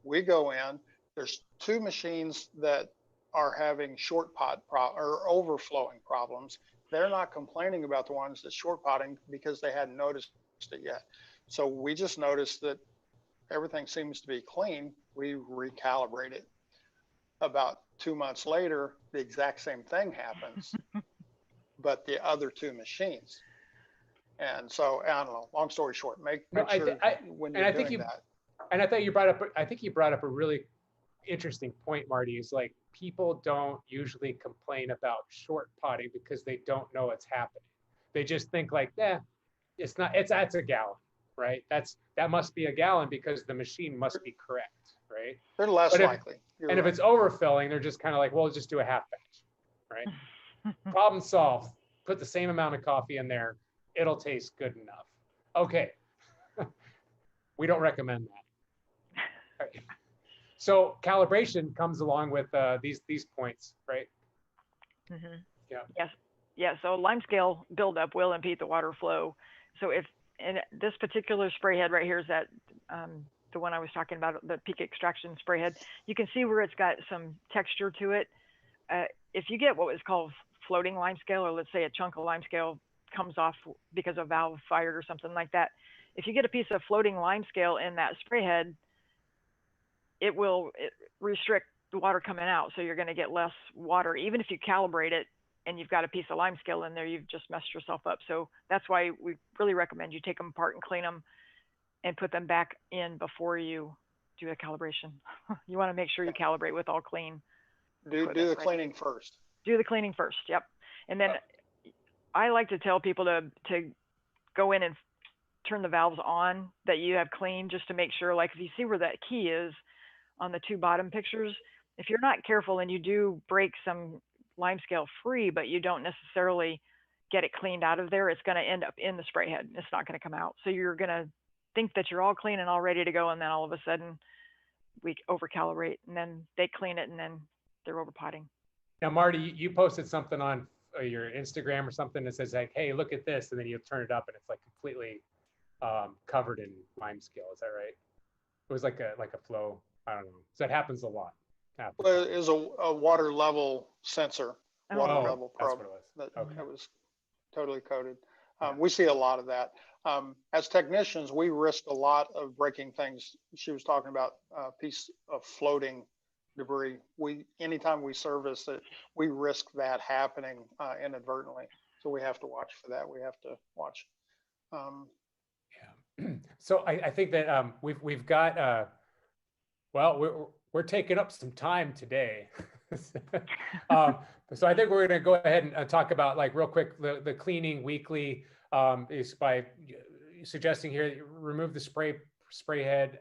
We go in, there's 2 machines that are having short pot or overflowing problems. They're not complaining about the ones that's short potting because they hadn't noticed it yet. So we just noticed that everything seems to be clean. We recalibrate it. About 2 months later, the exact same thing happens, but the other 2 machines. And so, I don't know, long story short, make sure when you're doing that. And I thought you brought up a really interesting point, Marty, is like people don't usually complain about short potting because they don't know it's happening. They just think like, that's a gallon, right? That must be a gallon because the machine must be correct, right? They're less likely. And if it's overfilling, they're just kind of like, well, just do a half batch, right? Problem solved. Put the same amount of coffee in there. It'll taste good enough. Okay. We don't recommend that. Right. So calibration comes along with these points, right? Yeah. Yes. Yeah. So limescale buildup will impede the water flow. So if in this particular spray head right here is that the one I was talking about, the peak extraction spray head, you can see where it's got some texture to it. If you get what was called floating limescale, or let's say a chunk of limescale comes off because of valve fired or something like that, if you get a piece of floating limescale in that spray head, it will restrict the water coming out. So you're going to get less water. Even if you calibrate it and you've got a piece of limescale in there, you've just messed yourself up. So that's why we really recommend you take them apart and clean them and put them back in before you do the calibration. You want to make sure you calibrate with all clean. Do the cleaning first. Do the cleaning first. Yep. And then I like to tell people to go in and turn the valves on that you have clean, just to make sure, like if you see where that key is on the 2 bottom pictures, if you're not careful and you do break some limescale free, but you don't necessarily get it cleaned out of there, it's going to end up in the spray head. It's not going to come out. So you're going to think that you're all clean and all ready to go, and then all of a sudden we over calibrate, and then they clean it, and then they're over potting. Now, Marty, you posted something on your Instagram or something that says like, hey, look at this, and then you turn it up and it's like completely covered in limescale. Is that right? It was like a flow. I don't know. So it happens a lot. Well, it is a water level sensor, water level probe. That's what it was. It was totally coated. We see a lot of that. As technicians, we risk a lot of breaking things. She was talking about a piece of floating debris. Anytime we service it, we risk that happening inadvertently. So we have to watch for that. We have to watch. Yeah. So I think that we've got well, we're taking up some time today. So I think we're going to go ahead and talk about, like, real quick, the cleaning weekly is by suggesting here, remove the spray head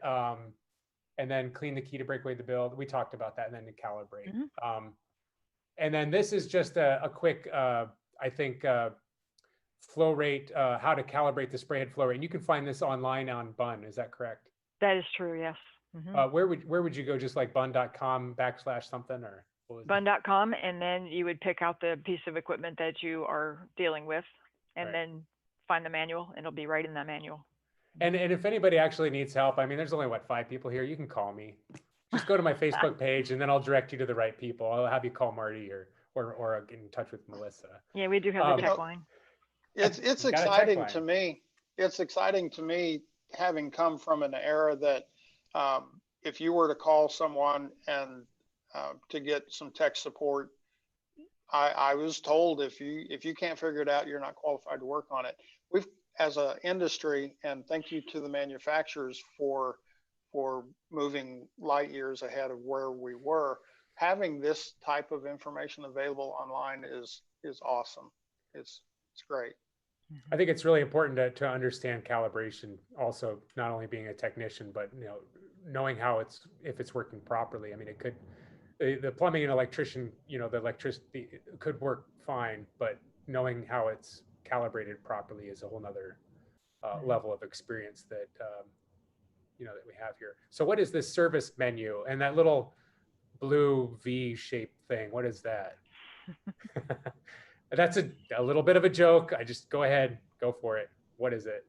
and then clean the key to break away the build. We talked about that, and then to calibrate. Mhm. And then this is just a quick, I think, flow rate, how to calibrate the spray head flow rate. And you can find this online on Bunn. Is that correct? That is true, yes. Mhm. Where would you go? Just like bunn.com/something, or what was it? Bunn.com, and then you would pick out the piece of equipment that you are dealing with, and Right. then find the manual, and it'll be right in that manual. And if anybody actually needs help, I mean, there's only what, 5 people here. You can call me. Just go to my Facebook page, and then I'll direct you to the right people. I'll have you call Marty or get in touch with Melissa. Yeah, we do have the tech No, line. It's You got a tech exciting to line. me. It's exciting to me, having come from an era that if you were to call someone and to get some tech support, I was told if you can't figure it out, you're not qualified to work on it. We've, as an industry, and thank you to the manufacturers for moving light years ahead of where we were, having this type of information available online is awesome. It's great. I think it's really important to understand calibration. Also, not only being a technician, but knowing how if it's working properly. I mean, it could, the plumbing and electrician, the electricity could work fine, but knowing how it's calibrated properly is a whole nother level of experience that that we have here. So what is this service menu and that little blue V-shaped thing? What is that? That's a little bit of a joke. I just go ahead, go for it. What is it?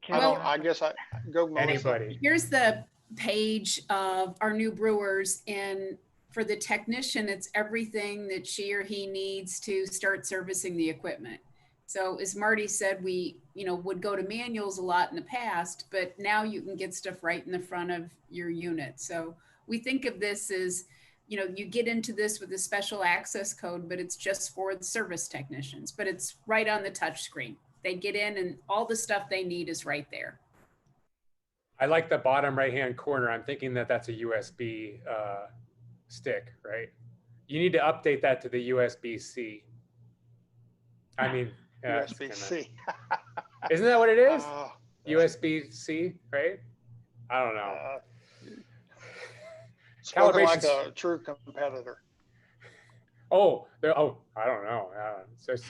I guess I go Melissa. Anybody. Here's the page of our new brewers, and for the technician, it's everything that she or he needs to start servicing the equipment. So as Marty said, we would go to manuals a lot in the past, but now you can get stuff right in the front of your unit. So we think of this as, you get into this with a special access code, but it's just for the service technicians, but it's right on the touch screen. They get in and all the stuff they need is right there. I like the bottom right-hand corner. I'm thinking that that's a USB stick, right? You need to update that to the USB-C. I mean, USB-C. Isn't that what it is? USB-C, right? I don't know. Spoken like a true competitor. I don't know.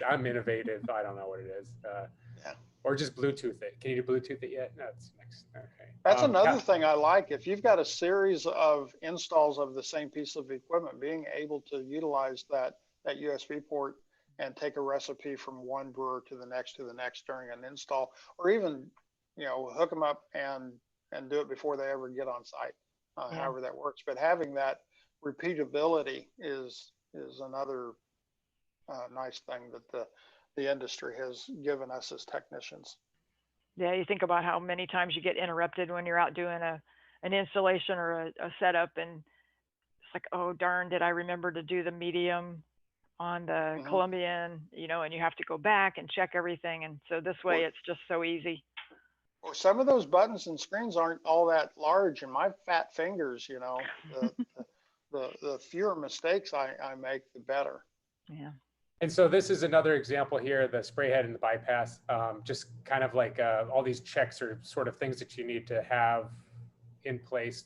I'm innovative. I don't know what it is. Yeah. Or just Bluetooth it. Can you do Bluetooth it yet? No, that's next. Okay. That's another thing I like. If you've got a series of installs of the same piece of equipment, being able to utilize that USB port and take a recipe from one brewer to the next during an install, or even, hook them up and do it before they ever get on site, however that works. But having that repeatability is another nice thing that the industry has given us as technicians. Yeah, you think about how many times you get interrupted when you're out doing an installation or a setup, and it's like, oh darn, did I remember to do the medium on the Colombian, and you have to go back and check everything. And so this way it's just so easy. Well, some of those buttons and screens aren't all that large, and my fat fingers, the fewer mistakes I make, the better. Yeah. And so this is another example here, the spray head and the bypass, just kind of like all these checks are sort of things that you need to have in place,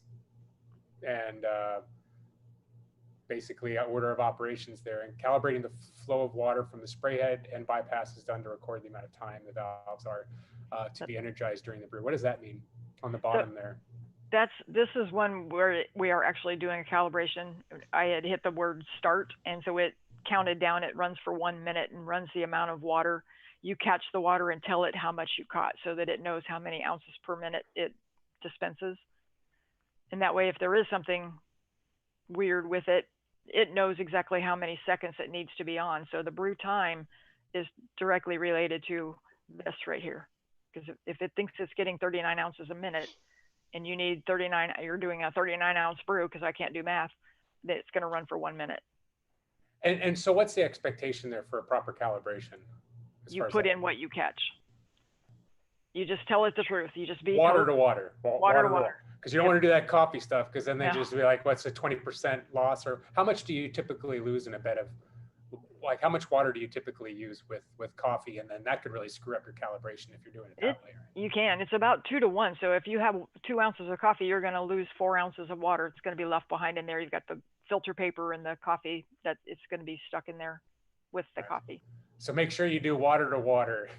and basically order of operations there, and calibrating the flow of water from the spray head and bypass is done to record the amount of time the valves are to be energized during the brew. What does that mean on the bottom there? This is one where we are actually doing a calibration. I had hit the word start, and so it counted down. It runs for 1 minute and runs the amount of water. You catch the water and tell it how much you caught, so that it knows how many ounces per minute it dispenses. And that way, if there is something weird with it, it knows exactly how many seconds it needs to be on. So the brew time is directly related to this right here. Because if it thinks it's getting 39 ounces a minute, and you need 39, you're doing a 39 ounce brew, because I can't do math, that it's going to run for 1 minute. And so what's the expectation there for a proper calibration? You put in what you catch. You just tell it the truth. You just be water to water. Water to water. Because you don't want to do that coffee stuff, because then they just be like, what's a 20% loss? Or how much do you typically lose in a bed like how much water do you typically use with coffee? And then that could really screw up your calibration if you're doing it that way. Right? You can. It's about 2 to 1. So if you have 2 ounces of coffee, you're going to lose 4 ounces of water. It's going to be left behind in there. You've got the filter paper and the coffee that it's going to be stuck in there with the coffee. So make sure you do water to water.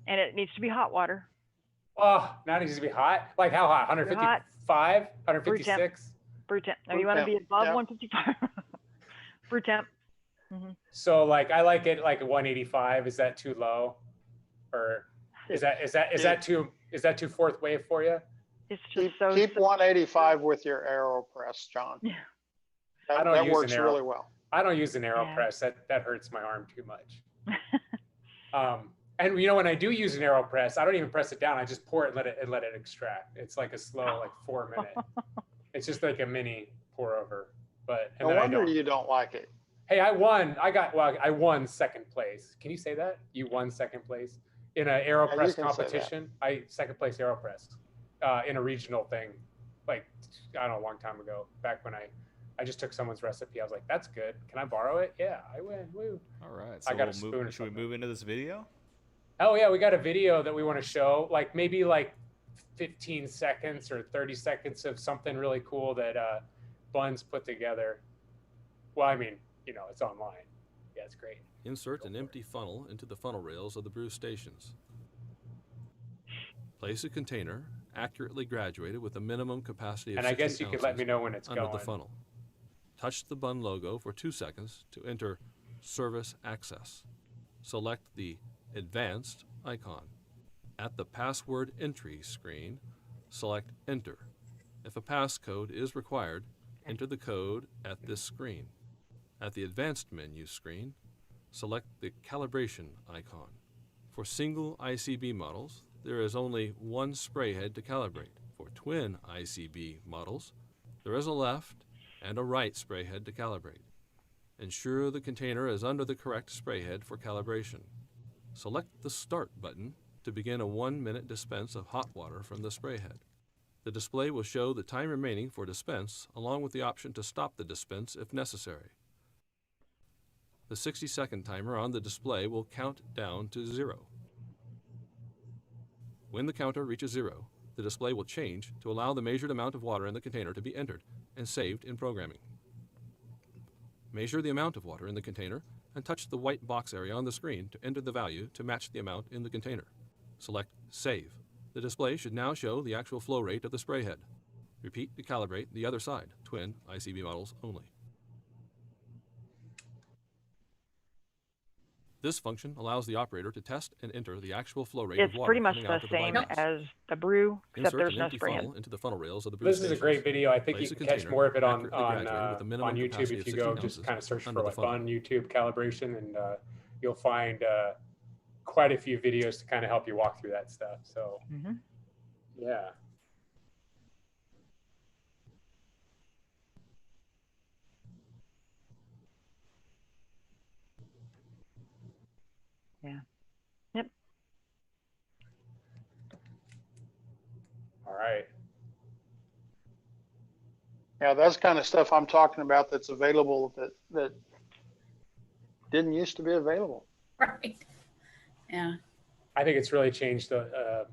And it needs to be hot water. Oh, now it needs to be hot. Like how hot? 155, 156. Brew temp. No, Brew you want to temp, be above yeah. 155. Brew temp. So like I like it like 185. Is that too low, or is that too fourth wave for you? It's just Keep 185 with your AeroPress, John. Yeah. That works really well. I don't use an AeroPress. That hurts my arm too much. And you know, when I do use an AeroPress, I don't even press it down. I just pour it and let it extract. It's like a slow, like 4-minute. It's just like a mini pour over. But No wonder you don't like it. Hey, I won second place. Can you say that? You won second place in an AeroPress competition. Second place AeroPress in a regional thing, like I don't know, a long time ago. Back when I just took someone's recipe. I was like, that's good. Can I borrow it? Yeah, I win. Woo. All right. So I got a spoon. Should we move into this video? Oh yeah, we got a video that we want to show. Like maybe like 15 seconds or 30 seconds of something really cool that Bunn's put together. Well, I mean, you know, it's online. Yeah, it's great. Insert an empty funnel into the funnel rails of the brew stations. Place a container accurately graduated with a minimum capacity of 60 And I guess you could let me know when it's under going. the funnel. Touch the Bunn logo for 2 seconds to enter Service Access. Select the Advanced icon. At the Password Entry screen, select Enter. If a passcode is required, enter the code at this screen. At the Advanced menu screen, select the Calibration icon. For single ICB models, there is only one spray head to calibrate. For twin ICB models, there is a left and a right spray head to calibrate. Ensure the container is under the correct spray head for calibration. Select the Start button to begin a 1-minute dispense of hot water from the spray head. The display will show the time remaining for dispense, along with the option to stop the dispense if necessary. The 60-second timer on the display will count down to 0. When the counter reaches 0, the display will change to allow the measured amount of water in the container to be entered and saved in programming. Measure the amount of water in the container and touch the white box area on the screen to enter the value to match the amount in the container. Select Save. The display should now show the actual flow rate of the spray head. Repeat to calibrate the other side, twin ICB models only. This function allows the operator to test and enter the actual flow rate It's of water pretty much coming the out of the same box. as the brew, except Insert there's an no empty spray head. funnel into the funnel rails of the brew This is a stations. great video. I think Place you a can catch container more of it on accurately graduated with a minimum YouTube capacity if of you 60 go just ounces kind of search under for the like funnel. Bunn YouTube calibration, and you'll find quite a few videos to kind of help you walk through that stuff. So yeah. Yeah. Yep. All right. Yeah, that's kind of stuff I'm talking about that's available that didn't used to be available. Right. Yeah. I think it's really changed the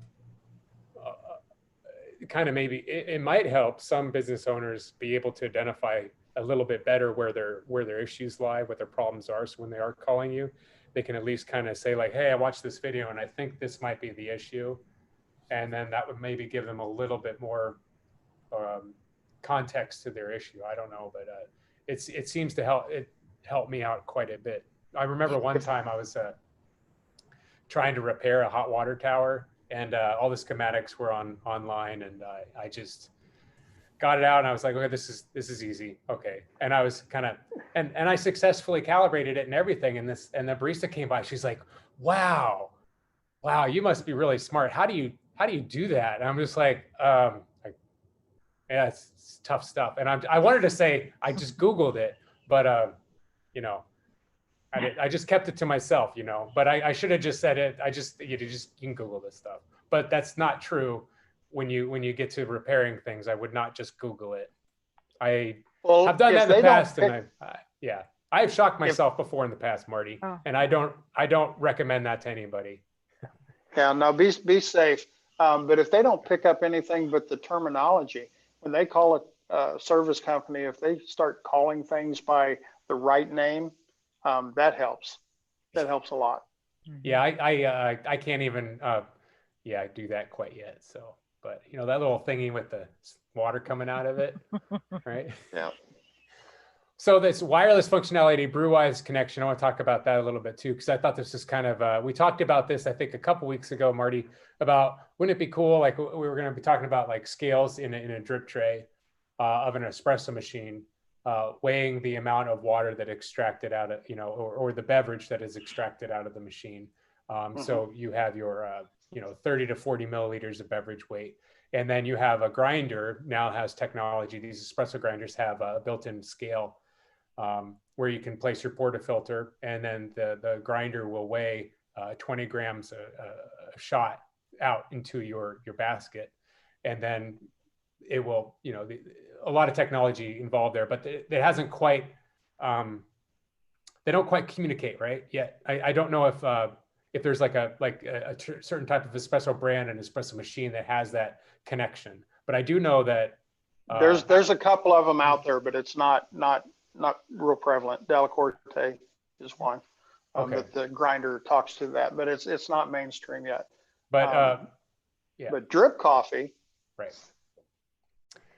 kind of maybe it might help some business owners be able to identify a little bit better where their issues lie, what their problems are. So when they are calling you, they can at least kind of say like, hey, I watched this video and I think this might be the issue. And then that would maybe give them a little bit more context to their issue. I don't know, but it seems to help me out quite a bit. I remember one time I was trying to repair a hot water tower, and all the schematics were online, and I just got it out, and I was like, okay, this is easy, okay. And I was kind of, and I successfully calibrated it and everything. And the barista came by. She's like, wow, you must be really smart. How do you do that? And I'm just like, yeah, it's tough stuff. And I wanted to say I just Googled it, but you know, I just kept it to myself, you know. But I should have just said it. You can Google this stuff. But that's not true. When you get to repairing things, I would not just Google it. I've done that in the past, and yeah. I've shocked myself before in the past, Marty, Oh. and I don't recommend that to anybody. Yeah, no, be safe. But if they don't pick up anything but the terminology, when they call a service company, if they start calling things by the right name, that helps. That helps a lot. Yeah, I can't even do that quite yet. So, but you know, that little thingy with the water coming out of it, right? Yeah. So this wireless functionality, BrewWise connection, I want to talk about that a little bit too, because I thought this is kind of, we talked about this, I think a couple weeks ago, Marty, about wouldn't it be cool, like we were going to be talking about like scales in a drip tray of an espresso machine, weighing the amount of water that extracted out of, you know, or the beverage that is extracted out of the machine. So you have your, 30 to 40 milliliters of beverage weight. And then you have a grinder now has technology. These espresso grinders have a built-in scale where you can place your portafilter, and then the grinder will weigh 20 grams a shot out into your basket. And then it will, a lot of technology involved there, but it hasn't quite, they don't quite communicate right yet. I don't know if there's like a certain type of espresso brand and espresso machine that has that connection, but I do know that there's a couple of them out there, but it's not real prevalent. Delacorte is one. Okay. But the grinder talks to that, but it's not mainstream yet. But yeah. But drip coffee, right?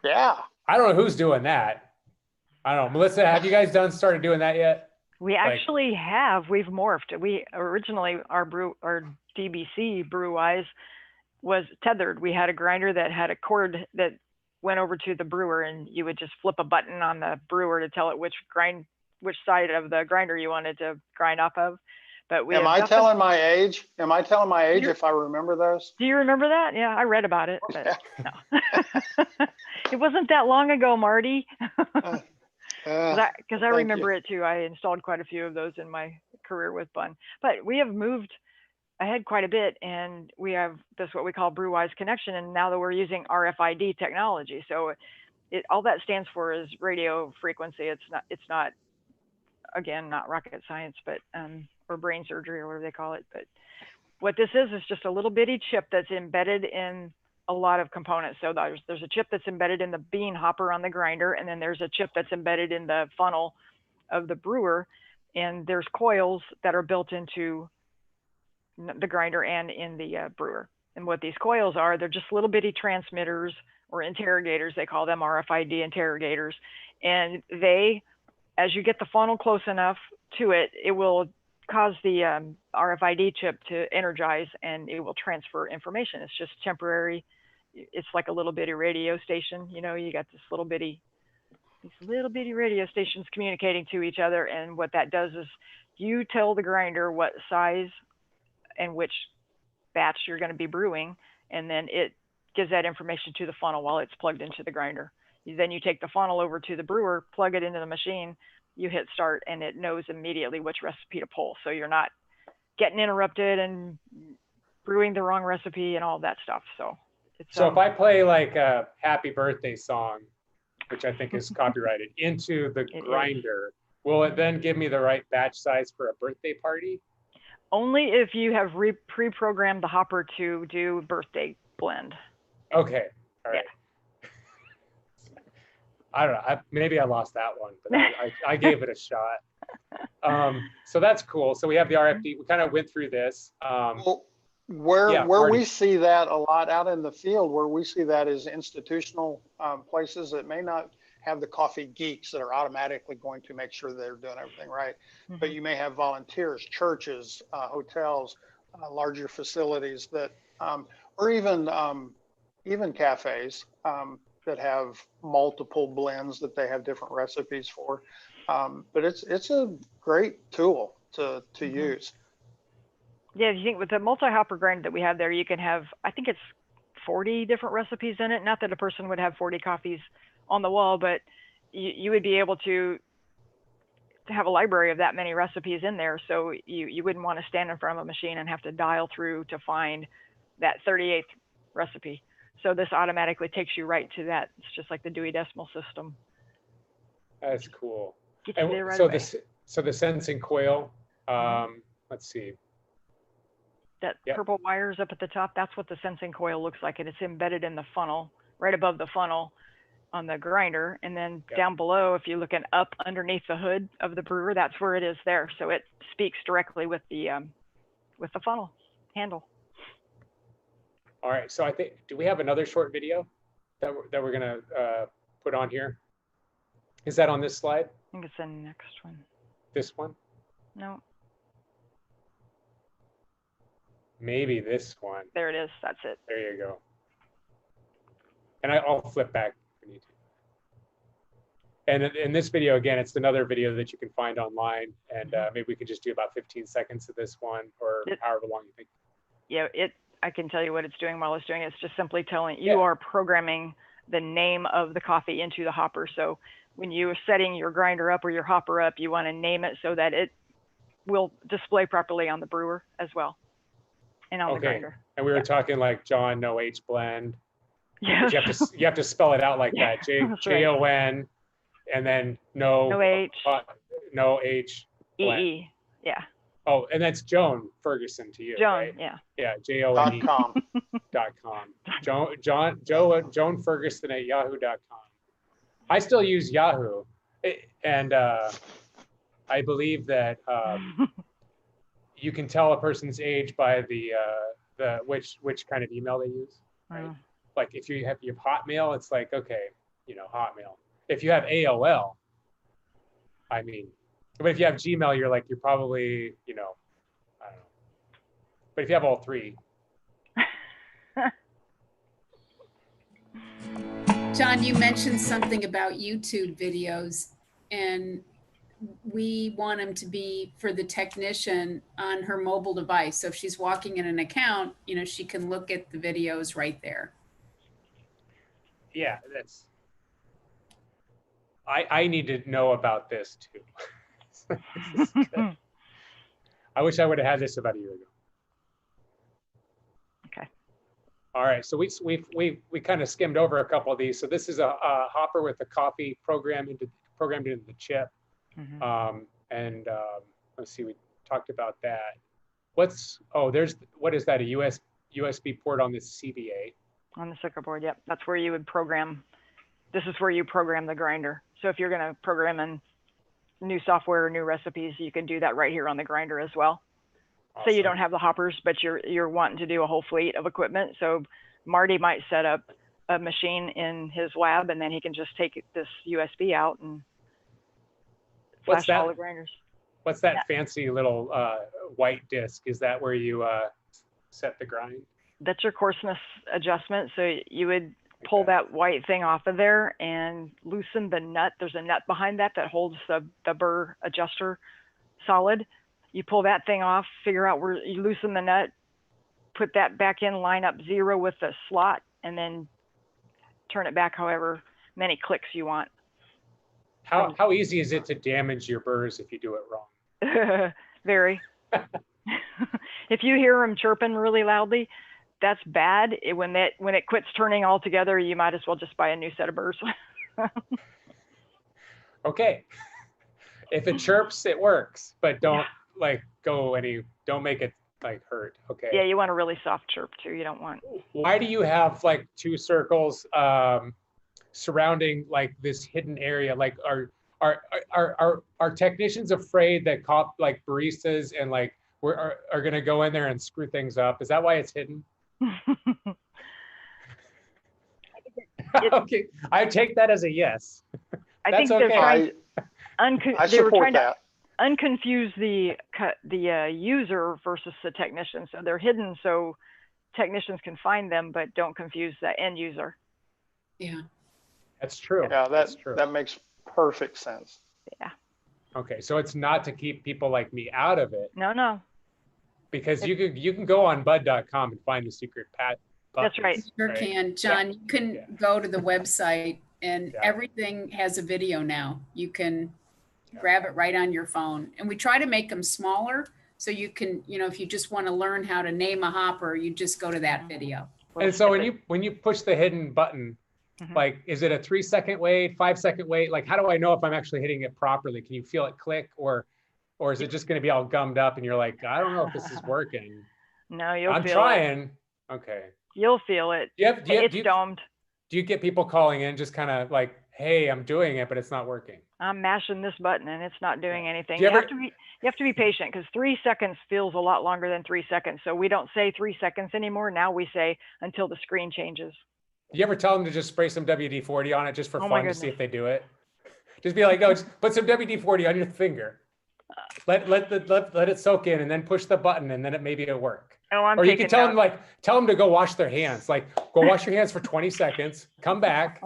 Yeah. I don't know who's doing that. I don't know. Melissa, have you guys started doing that yet? We actually have. We've morphed. We originally our DBC BrewWise was tethered. We had a grinder that had a cord that went over to the brewer, and you would just flip a button on the brewer to tell it which side of the grinder you wanted to grind off of. But we Am I telling my age? If I remember those? Do you remember that? Yeah, I read about it, but no. It wasn't that long ago, Marty. Because I remember it too. I installed quite a few of those in my career with Bunn. But we have moved ahead quite a bit, and we have this what we call BrewWise connection, and now that we're using RFID technology. So all that stands for is radio frequency. It's not again, not rocket science, but or brain surgery or whatever they call it. But what this is just a little bitty chip that's embedded in a lot of components. So there's a chip that's embedded in the bean hopper on the grinder, and then there's a chip that's embedded in the funnel of the brewer, and there's coils that are built into the grinder and in the brewer. And what these coils are, they're just little bitty transmitters or interrogators. They call them RFID interrogators. And as you get the funnel close enough to it, it will cause the RFID chip to energize, and it will transfer information. It's just temporary. It's like a little bitty radio station. You got these little bitty radio stations communicating to each other. And what that does is you tell the grinder what size and which batch you're going to be brewing, and then it gives that information to the funnel while it's plugged into the grinder. Then you take the funnel over to the brewer, plug it into the machine, you hit start, and it knows immediately which recipe to pull. So you're not getting interrupted and brewing the wrong recipe and all that stuff. So if I play like a happy birthday song, which I think is copyrighted, into the grinder, will it then give me the right batch size for a birthday party? Only if you have pre-programmed the hopper to do birthday blend. Okay. All right. Yeah. I don't know. Maybe I lost that one, but I gave it a shot. So that's cool. So we have the RFD. We kind of went through this. Where we see that a lot out in the field, where we see that is institutional places that may not have the coffee geeks that are automatically going to make sure they're doing everything right. Mm-hmm. But you may have volunteers, churches, hotels, larger facilities that, or even cafes that have multiple blends that they have different recipes for. But it's a great tool to mm-hmm. use. Yeah, if you think with the multi-hopper grinder that we have there, you can have, I think it's 40 different recipes in it. Not that a person would have 40 coffees on the wall, but you would be able to have a library of that many recipes in there. So you wouldn't want to stand in front of a machine and have to dial through to find that 38th recipe. So this automatically takes you right to that. It's just like the Dewey Decimal System. That's cool. Get you there right so away. So the sensing coil, let's see. That Yep. purple wires up at the top, that's what the sensing coil looks like, and it's embedded in the funnel, right above the funnel on the grinder. And then Yep. down below, if you're looking up underneath the hood of the brewer, that's where it is there. So it speaks directly with the funnel handle. All right, so I think, do we have another short video that we're gonna put on here? Is that on this slide? I think it's the next one. This one? No, Maybe this one. there it is. That's it. There you go. And I'll flip back if we need to. And in this video, again, it's another video that you can find online. And maybe we could just do about 15 seconds of this one, or however long you think. Yeah, I can tell you what it's doing while it's doing it. It's just simply telling Yeah. you are programming the name of the coffee into the hopper. So when you are setting your grinder up or your hopper up, you want to name it so that it will display properly on the brewer as well, and on the Okay. grinder. And we were talking like Jon, no H blend. Yeah. You have to spell it out like that. That's right. Jon, and then No H. no H. blend. EE. Yeah. Oh, and that's Joan Ferguson to you, Joan. right? Yeah. Yeah, JONE. .com. Joan Ferguson at yahoo.com. I still use Yahoo, and I believe that you can tell a person's age by the which kind of email they use. Right? Like if you have Hotmail, it's like, okay, Hotmail. If you have AOL, I mean, but if you have Gmail, you're probably, I don't know. But if you have all three. Jon, you mentioned something about YouTube videos, and we want them to be for the technician on her mobile device. So if she's walking in an account, she can look at the videos right there. Yeah, I need to know about this too. This is good. I wish I would have had this about a year ago. Okay. All right, so we kind of skimmed over a couple of these. So this is a hopper with the coffee programmed into the chip. And let's see, we talked about that. What is that, a USB port on this CBA? On the circuit board, yep. That's where you would program. This is where you program the grinder. So if you're going to program in new software or new recipes, you can do that right here on the grinder as well. Awesome. Say you don't have the hoppers, but you're wanting to do a whole fleet of equipment. So Marty might set up a machine in his lab, and then he can just take this USB out and flash all the grinders. What's that fancy little white disc? Is that where you set the grind? That's your coarseness adjustment. So you would pull that white thing off of there and loosen the nut. There's a nut behind that holds the burr adjuster solid. You pull that thing off, figure out where you loosen the nut, put that back in, line up 0 with the slot, and turn it back however many clicks you want. How easy is it to damage your burrs if you do it wrong? Very. If you hear them chirping really loudly, that's bad. When it quits turning altogether, you might as well just buy a new set of burrs. Okay. If it chirps, it works, but don't don't make it hurt. Okay. Yeah, you want a really soft chirp too. You don't want. Why do you have 2 circles surrounding this hidden area? Are technicians afraid that baristas and are gonna go in there and screw things up? Is that why it's hidden? Okay, I take that as a yes. I That's think okay. they were trying that. to unconfuse the user versus the technician. So they're hidden so technicians can find them, but don't confuse the end user. Yeah. That's true. Yeah, that's true. That makes perfect sense. Yeah. Okay, so it's not to keep people like me out of it. No. Because you can go on bud.com and find the secret buttons. That's right. Sure can. Jon, you can go to the website and everything has a video now. You can grab it right on your phone. And we try to make them smaller so you can, if you just want to learn how to name a hopper, you just go to that video. And so when you push the hidden button, is it a 3-second wait, 5-second wait? How do I know if I'm actually hitting it properly? Can you feel it click, or Or is it just going to be all gummed up and you're like, I don't know if this is working. No, you'll I'm feel it. trying. Okay. You'll feel it. It's domed. Do you get people calling in just kind of like, hey, I'm doing it, but it's not working? I'm mashing this button and it's not doing anything. Do you You ever- have to be patient because 3 seconds feels a lot longer than 3 seconds. So we don't say 3 seconds anymore. Now we say until the screen changes. Do you ever tell them to just spray some WD-40 on it just for Oh my fun to see goodness. if they do it? Just be like, oh, just put some WD-40 on your finger. Let it soak in and then push the button and then maybe it'll work. Oh, I'm Or you taking can tell them notes. tell them to go wash their hands. Like, go wash your hands for 20 seconds, come back,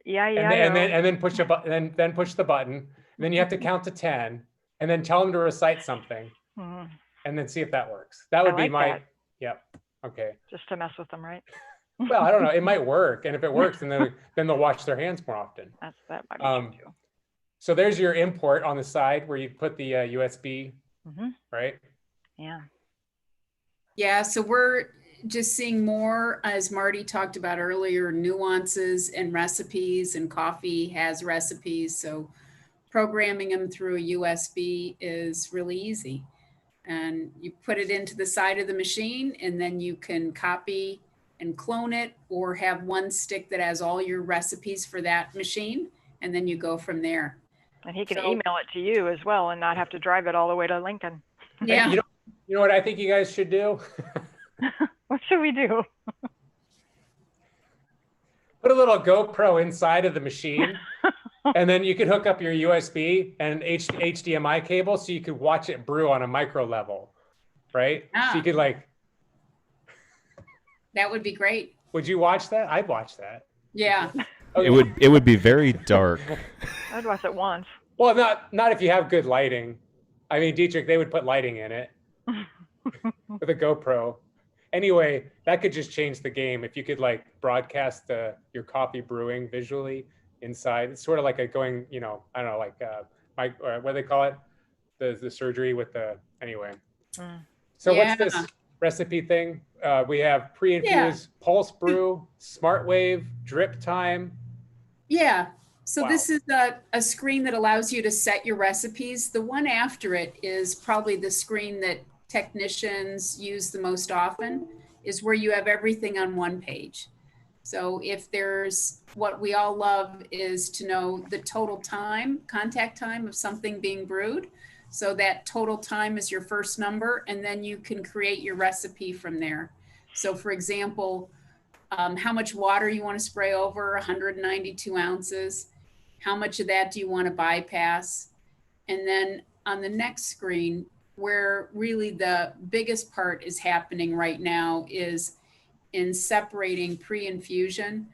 Yeah, yeah. and then push a button, then push the button. And then you have to count to 10, and then tell them to recite something, Mhm. and then see if that works. That would be like my. that. Yep. Okay. Just to mess with them, right? Well, I don't know. It might work, and if it works, then they'll wash their hands more often. That might be true too. So there's your import on the side where you put the USB, Hmm. right? Yeah. Yeah, so we're just seeing more, as Marty talked about earlier, nuances and recipes, and coffee has recipes. So programming them through a USB is really easy. And you put it into the side of the machine, and then you can copy and clone it, or have one stick that has all your recipes for that machine, and then you go from there. And he can So- email it to you as well and not have to drive it all the way to Lincoln. Hey, Yeah. you know what I think you guys should do? What should we do? Put a little GoPro inside of the machine, and then you could hook up your USB and HDMI cable so you could watch it brew on a micro level, right? So you could That would be great. would you watch that? I'd watch that. Yeah. Okay. It would be very dark. I'd watch it once. Well, not if you have good lighting. I mean, Dietrich, they would put lighting in it with a GoPro. Anyway, that could just change the game if you could broadcast your coffee brewing visually inside. It's sort of like going, I don't know, what do they call it? The surgery with anyway. Mm. So Yeah. what's this recipe thing? We have pre-infused pulse brew, smart wave, drip time. Yeah. So Wow. this is a screen that allows you to set your recipes. The one after it is probably the screen that technicians use the most often, is where you have everything on one page. So if there's, what we all love is to know the total time, contact time of something being brewed. So that total time is your first number, and then you can create your recipe from there. So for example, how much water you want to spray over, 192 ounces. How much of that do you want to bypass? And then on the next screen, where really the biggest part is happening right now is in separating pre-infusion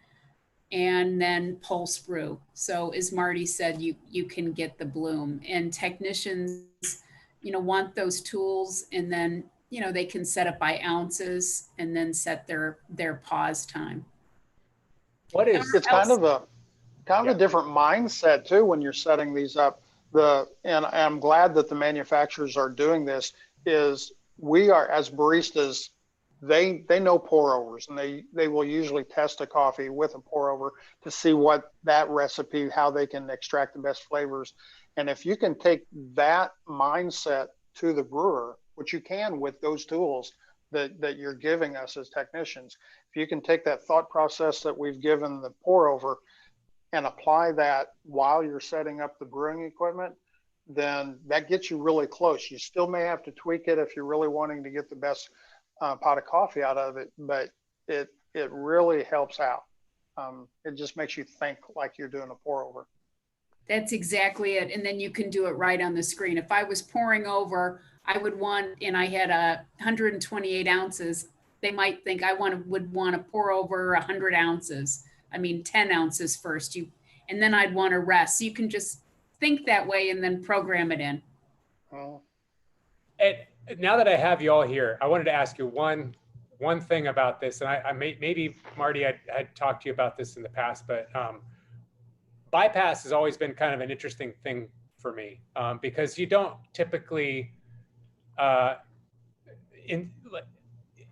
and then pulse brew. So as Marty said, you can get the bloom, and technicians, want those tools, and then, they can set it by ounces and then set their pause time. What is It's kind of a different mindset too when you're setting these up. And I'm glad that the manufacturers are doing this. Is we are, as baristas, they know pour overs, and they will usually test a coffee with a pour over to see what that recipe, how they can extract the best flavors. And if you can take that mindset to the brewer, which you can with those tools that you're giving us as technicians, if you can take that thought process that we've given the pour over and apply that while you're setting up the brewing equipment, then that gets you really close. You still may have to tweak it if you're really wanting to get the best pot of coffee out of it, but it really helps out. It just makes you think like you're doing a pour over. That's exactly it. And then you can do it right on the screen. If I was pouring over, I would want, and I had 128 ounces, they might think I would want to pour over 100 ounces. 10 ounces first, and then I'd want to rest. So you can just think that way and then program it in. Oh. And now that I have you all here, I wanted to ask you one thing about this, and I maybe Marty, I had talked to you about this in the past, but bypass has always been kind of an interesting thing for me, because you don't typically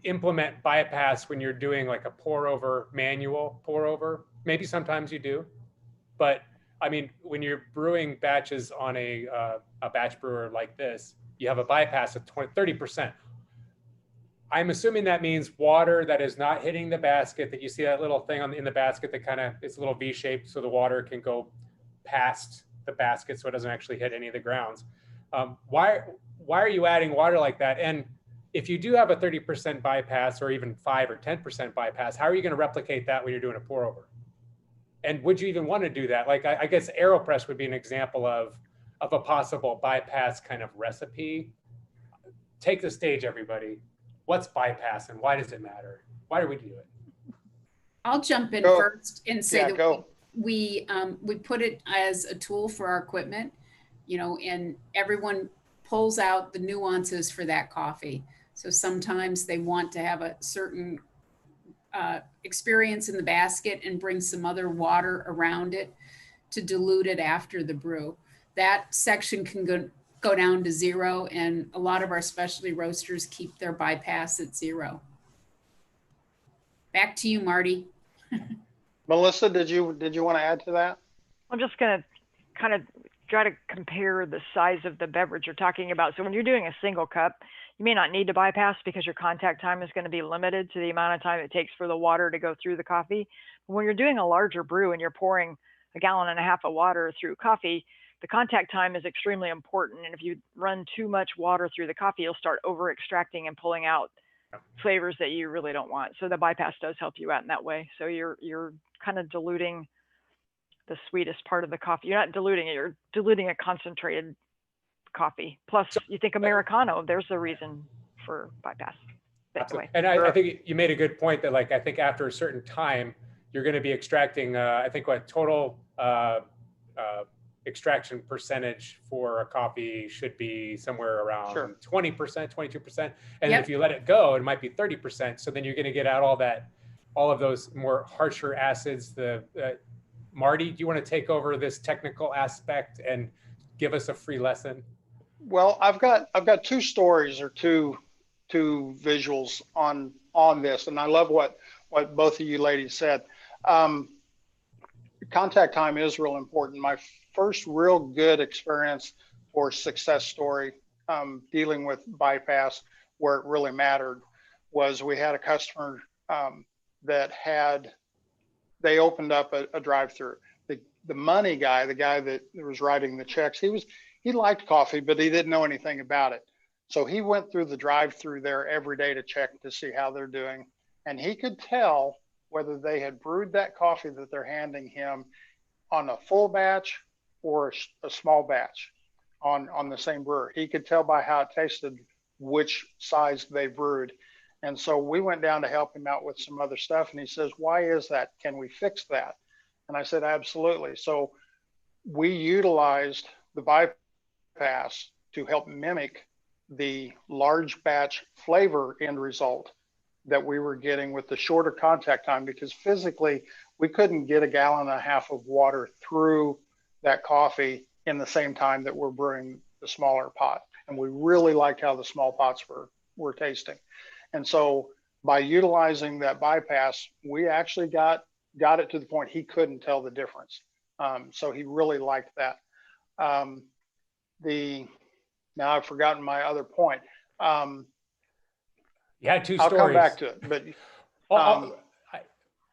implement bypass when you're doing like a pour over, manual pour over. Maybe sometimes you do, but I mean, when you're brewing batches on a batch brewer like this, you have a bypass of 30%. I'm assuming that means water that is not hitting the basket, that you see that little thing in the basket that kind of, it's a little V-shaped so the water can go past the basket so it doesn't actually hit any of the grounds. Why are you adding water like that? And if you do have a 30% bypass or even 5 or 10% bypass, how are you going to replicate that when you're doing a pour over? And would you even want to do that? Like, I guess AeroPress would be an example of a possible bypass kind of recipe. Take the stage, everybody. What's bypass and why does it matter? Why do we do it? I'll jump in Go. first and say Yeah, that go. we put it as a tool for our equipment, you know, and everyone pulls out the nuances for that coffee. So sometimes they want to have a certain experience in the basket and bring some other water around it to dilute it after the brew. That section can go down to 0, and a lot of our specialty roasters keep their bypass at 0. Back to you, Marty. Melissa, did you want to add to that? I'm just going to kind of try to compare the size of the beverage you're talking about. So when you're doing a single cup, you may not need to bypass because your contact time is going to be limited to the amount of time it takes for the water to go through the coffee. But when you're doing a larger brew and you're pouring 1.5 gallons of water through coffee, the contact time is extremely important. And if you run too much water through the coffee, you'll start over extracting and pulling out flavors that you really don't want. So the bypass does help you out in that way. So you're kind of diluting the sweetest part of the coffee. You're not diluting it, you're diluting a concentrated coffee. Plus, you think Americano, there's a reason for bypass. That way. And I think you made a good point that, like, I think after a certain time, you're going to be extracting, I think what total extraction percentage for a coffee should be somewhere around 20%, 22%. And if you let it go, it might be 30%. So then you're going to get out all of those more harsher acids. Marty, do you want to take over this technical aspect and give us a free lesson? Well, I've got 2 stories or two visuals on this, and I love what both of you ladies said. Contact time is real important. My first real good experience or success story dealing with bypass where it really mattered was we had a customer that they opened up a drive-through. The money guy, the guy that was writing the checks, he liked coffee, but he didn't know anything about it. So he went through the drive-through there every day to check to see how they're doing. And he could tell whether they had brewed that coffee that they're handing him on a full batch or a small batch on the same brewer. He could tell by how it tasted which size they brewed. And so we went down to help him out with some other stuff. And he says, why is that? Can we fix that? And I said, absolutely. So we utilized the bypass to help mimic the large batch flavor end result that we were getting with the shorter contact time, because physically we couldn't get 1.5 gallons of water through that coffee in the same time that we're brewing the smaller pot. And we really liked how the small pots were tasting. And so by utilizing that bypass, we actually got it to the point he couldn't tell the difference. So he really liked that. Now I've forgotten my other point. You had 2 I'll stories. come back to it, but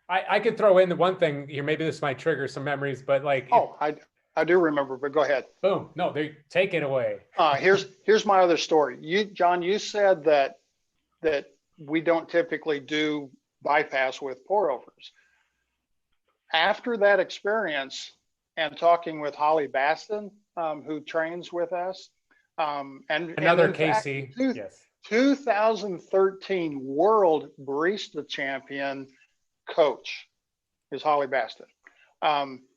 I could throw in the one thing here. Maybe this might trigger some memories, but like, I do remember, but go ahead. Boom. No, take it away. Here's my other story. John, you said that we don't typically do bypass with pour overs. After that experience and talking with Holly Baston, who trains with us, and another in Casey, fact, yes, 2013 world barista champion coach is Holly Baston.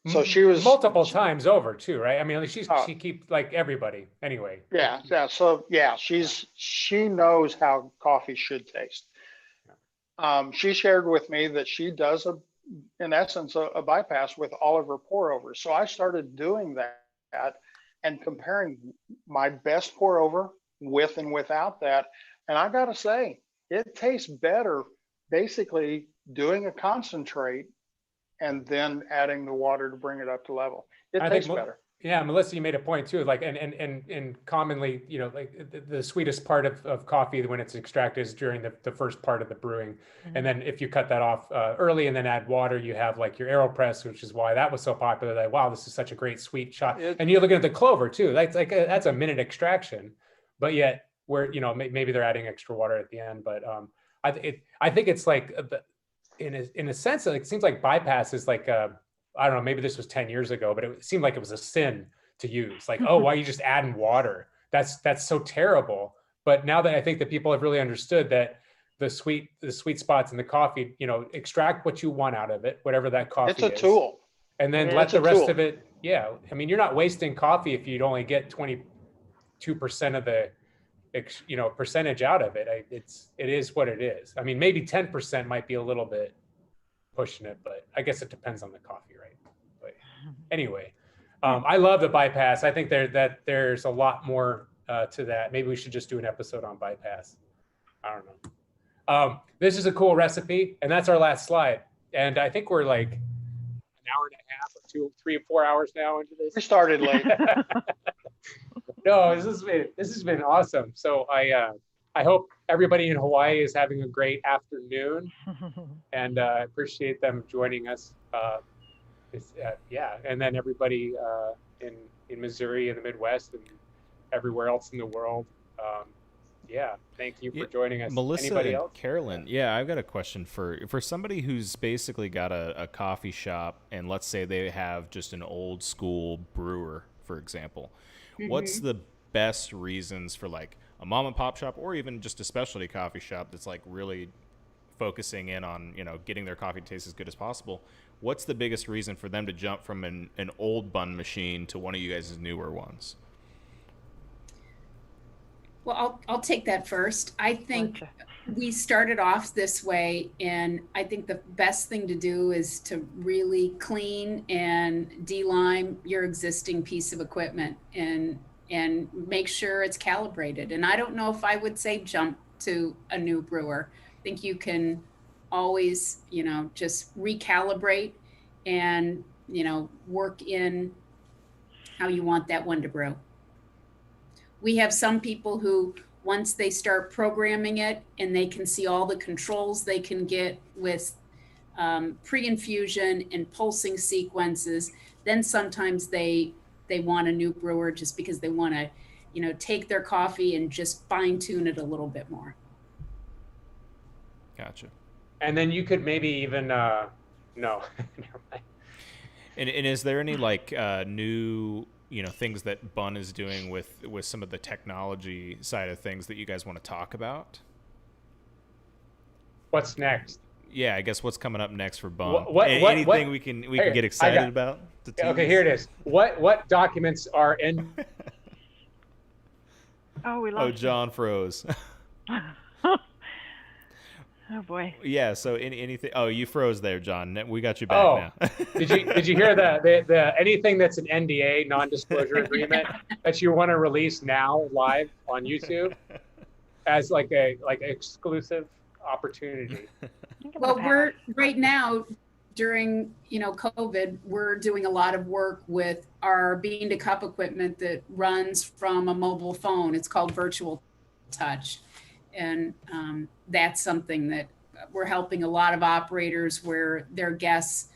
So she was multiple times over too, right? I mean, she keeps like everybody anyway. Yeah. So yeah, she knows how coffee should taste. She shared with me that she does in essence a bypass with all of her pour overs. So I started doing that and comparing my best pour over with and without that. And I got to say, it tastes better basically doing a concentrate and then adding the water to bring it up to level. It I think tastes better. Yeah, Melissa, you made a point too. Like, and commonly, you know, like the sweetest part of coffee when it's extracted is during the first part of the brewing. And then if you cut that off early and then add water, you have like your AeroPress, which is why that was so popular. Like, wow, this is such a great sweet shot. And you're looking at the clover too. That's like that's a minute extraction, but yet where, you know, maybe they're adding extra water at the end. But I think it's like in a sense, it seems like bypass is like I don't know, maybe this was 10 years ago, but it seemed like it was a sin to use. Like, oh, why are you just adding water? That's so terrible. But now that I think that people have really understood that the sweet spots in the coffee, you know, extract what you want out of it, whatever that coffee is. It's a tool. And then Yeah. let It's a the rest tool. of it, yeah. I mean, you're not wasting coffee if you'd only get 22% of the, you know, percentage out of it. It is what it is. I mean, maybe 10% might be a little bit pushing it, but I guess it depends on the coffee, right? But anyway, I love the bypass. I think there's a lot more to that. Maybe we should just do an episode on bypass. I don't know. This is a cool recipe, and that's our last slide. And I think we're like an hour and a half or 2, 3, or 4 hours now into this. We started late. No, this has been awesome. So I hope everybody in Hawaii is having a great afternoon, and I appreciate them joining us. Yeah, and then everybody in Missouri and the Midwest and everywhere else in the world. Yeah, thank you for joining us. Melissa Anybody and else? Carolyn, yeah, I've got a question for somebody who's basically got a coffee shop, and let's say they have just an old school brewer, for example. What's the best reasons for like a mom and pop shop, or even just a specialty coffee shop that's like really focusing in on, you know, getting their coffee to taste as good as possible? What's the biggest reason for them to jump from an old Bunn machine to one of you guys' newer ones? Well, I'll take that first. I think we started off this way, and I think the best thing to do is to really clean and de-lime your existing piece of equipment and make sure it's calibrated. And I don't know if I would say jump to a new brewer. I think you can always, you know, just recalibrate and, you know, work in how you want that one to brew. We have some people who, once they start programming it and they can see all the controls they can get with pre-infusion and pulsing sequences, then sometimes they want a new brewer just because they want to, you know, take their coffee and just fine tune it a little bit more. Gotcha. And then you could maybe even no. Never mind. And is there any like new, you know, things that Bunn is doing with some of the technology side of things that you guys want to talk about? What's next? Yeah, I guess what's coming up next for Bunn? Anything we can get excited about? Okay, here it is. What documents are in? Oh, we Oh, lost. John froze. Oh boy. Yeah. So anything? Oh, you froze there, John. We got you back now. Did you hear the anything that's an NDA, non-disclosure agreement, that you want to release now live on YouTube as like a exclusive opportunity? Well, we're right now during, you know, COVID, we're doing a lot of work with our bean to cup equipment that runs from a mobile phone. It's called Virtual Touch. And that's something that we're helping a lot of operators where their guests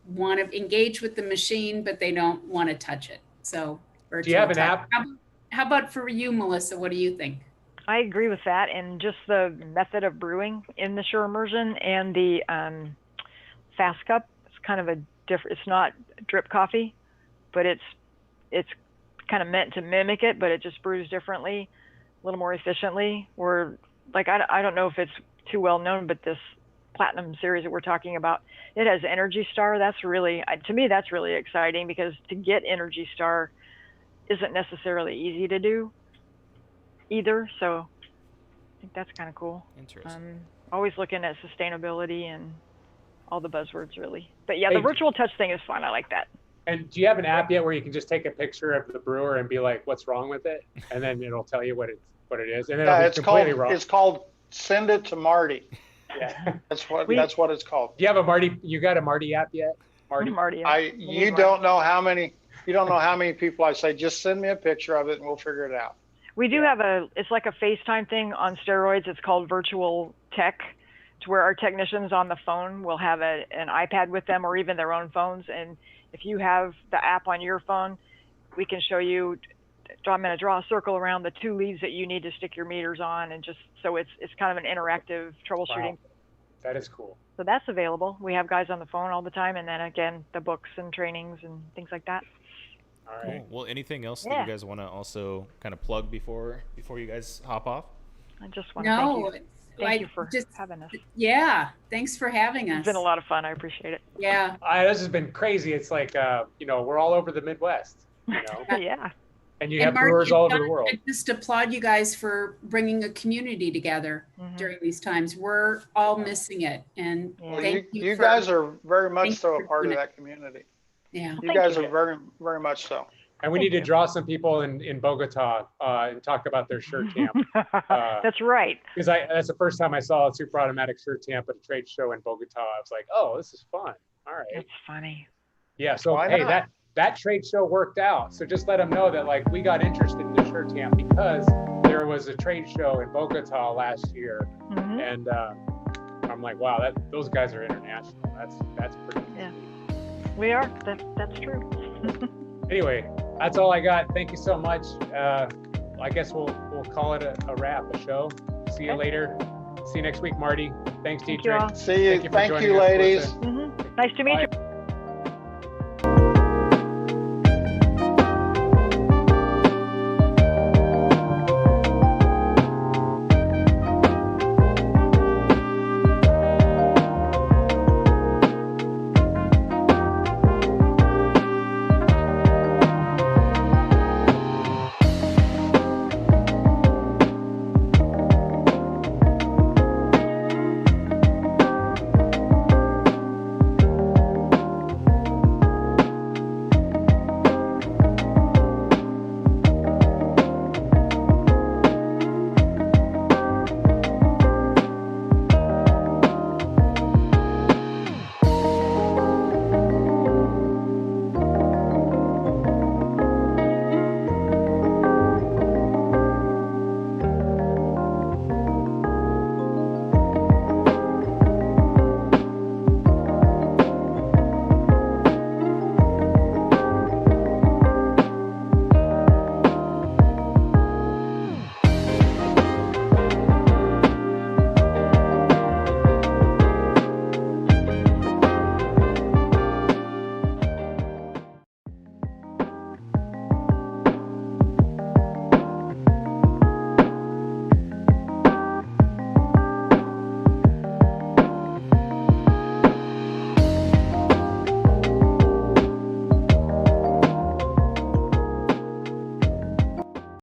want to engage with the machine, but they don't want to touch it. So Do you have an Touch. app? How about for you, Melissa? What do you think? I agree with that, and just the method of brewing in the Sure Immersion and the fast cup. It's kind of a different. It's not drip coffee, but it's kind of meant to mimic it, but it just brews differently, a little more efficiently. Or like I don't know if it's too well known, but this Platinum series that we're talking about, it has Energy Star. That's really, to me, that's really exciting, because to get Energy Star isn't necessarily easy to do either. So I think that's kind of cool. Interesting. Always looking at sustainability and all the buzzwords, really. But yeah, the Hey, virtual touch thing is fun. I like that. And do you have an app yet where you can just take a picture of the brewer and be like, "What's wrong with it?" And then it'll tell you what it is, and it'll Yeah, be completely wrong. it's called Send It to Marty. Yeah. That's what it's called. Do you have a Marty? You got a Marty app yet? Marty? Marty. You don't know how many people I say, just send me a picture of it and we'll figure it out. We do have it's like a FaceTime thing on steroids. It's called virtual tech. It's where our technicians on the phone will have an iPad with them or even their own phones. And if you have the app on your phone, we can show you, I'm going to draw a circle around the 2 leads that you need to stick your meters on. And just, so it's kind of an interactive troubleshooting. Wow. That is cool. So that's available. We have guys on the phone all the time. And then again, the books and trainings and things like that. All right. Cool. Well, anything else that you guys want to also kind of plug before you guys hop off? I just want to thank you for having us. Yeah, thanks for having us. It's been a lot of fun. I appreciate it. Yeah. This has been crazy. It's like, we're all over the Midwest, Yeah. And you have Marty brewers and all over Jon, the world. I just applaud you guys for bringing a community together during these times. We're all missing it. And thank you. You guys are very much so a part of that community. Yeah. You guys are very, very much so. And we need to draw some people in Bogota and talk about their shirt tamp. That's right. Because that's the first time I saw a super automatic shirt tamp at a trade show in Bogota. I was like, oh, this is fun. All right. That's funny. Yeah. So Why hey, not? that trade show worked out. So just let them know that like we got interested in the shirt tamp because there was a trade show in Bogota last year, and I'm like, wow, those guys are international. That's pretty. Yeah, we are. That's true. Anyway, that's all I got. Thank you so much. I guess we'll call it a wrap, a show. See you later. See you next week, Marty. Thanks, Thank you Dietrich. all. See you. for Thank joining you, us, ladies. Melissa. Nice to meet you. Bye.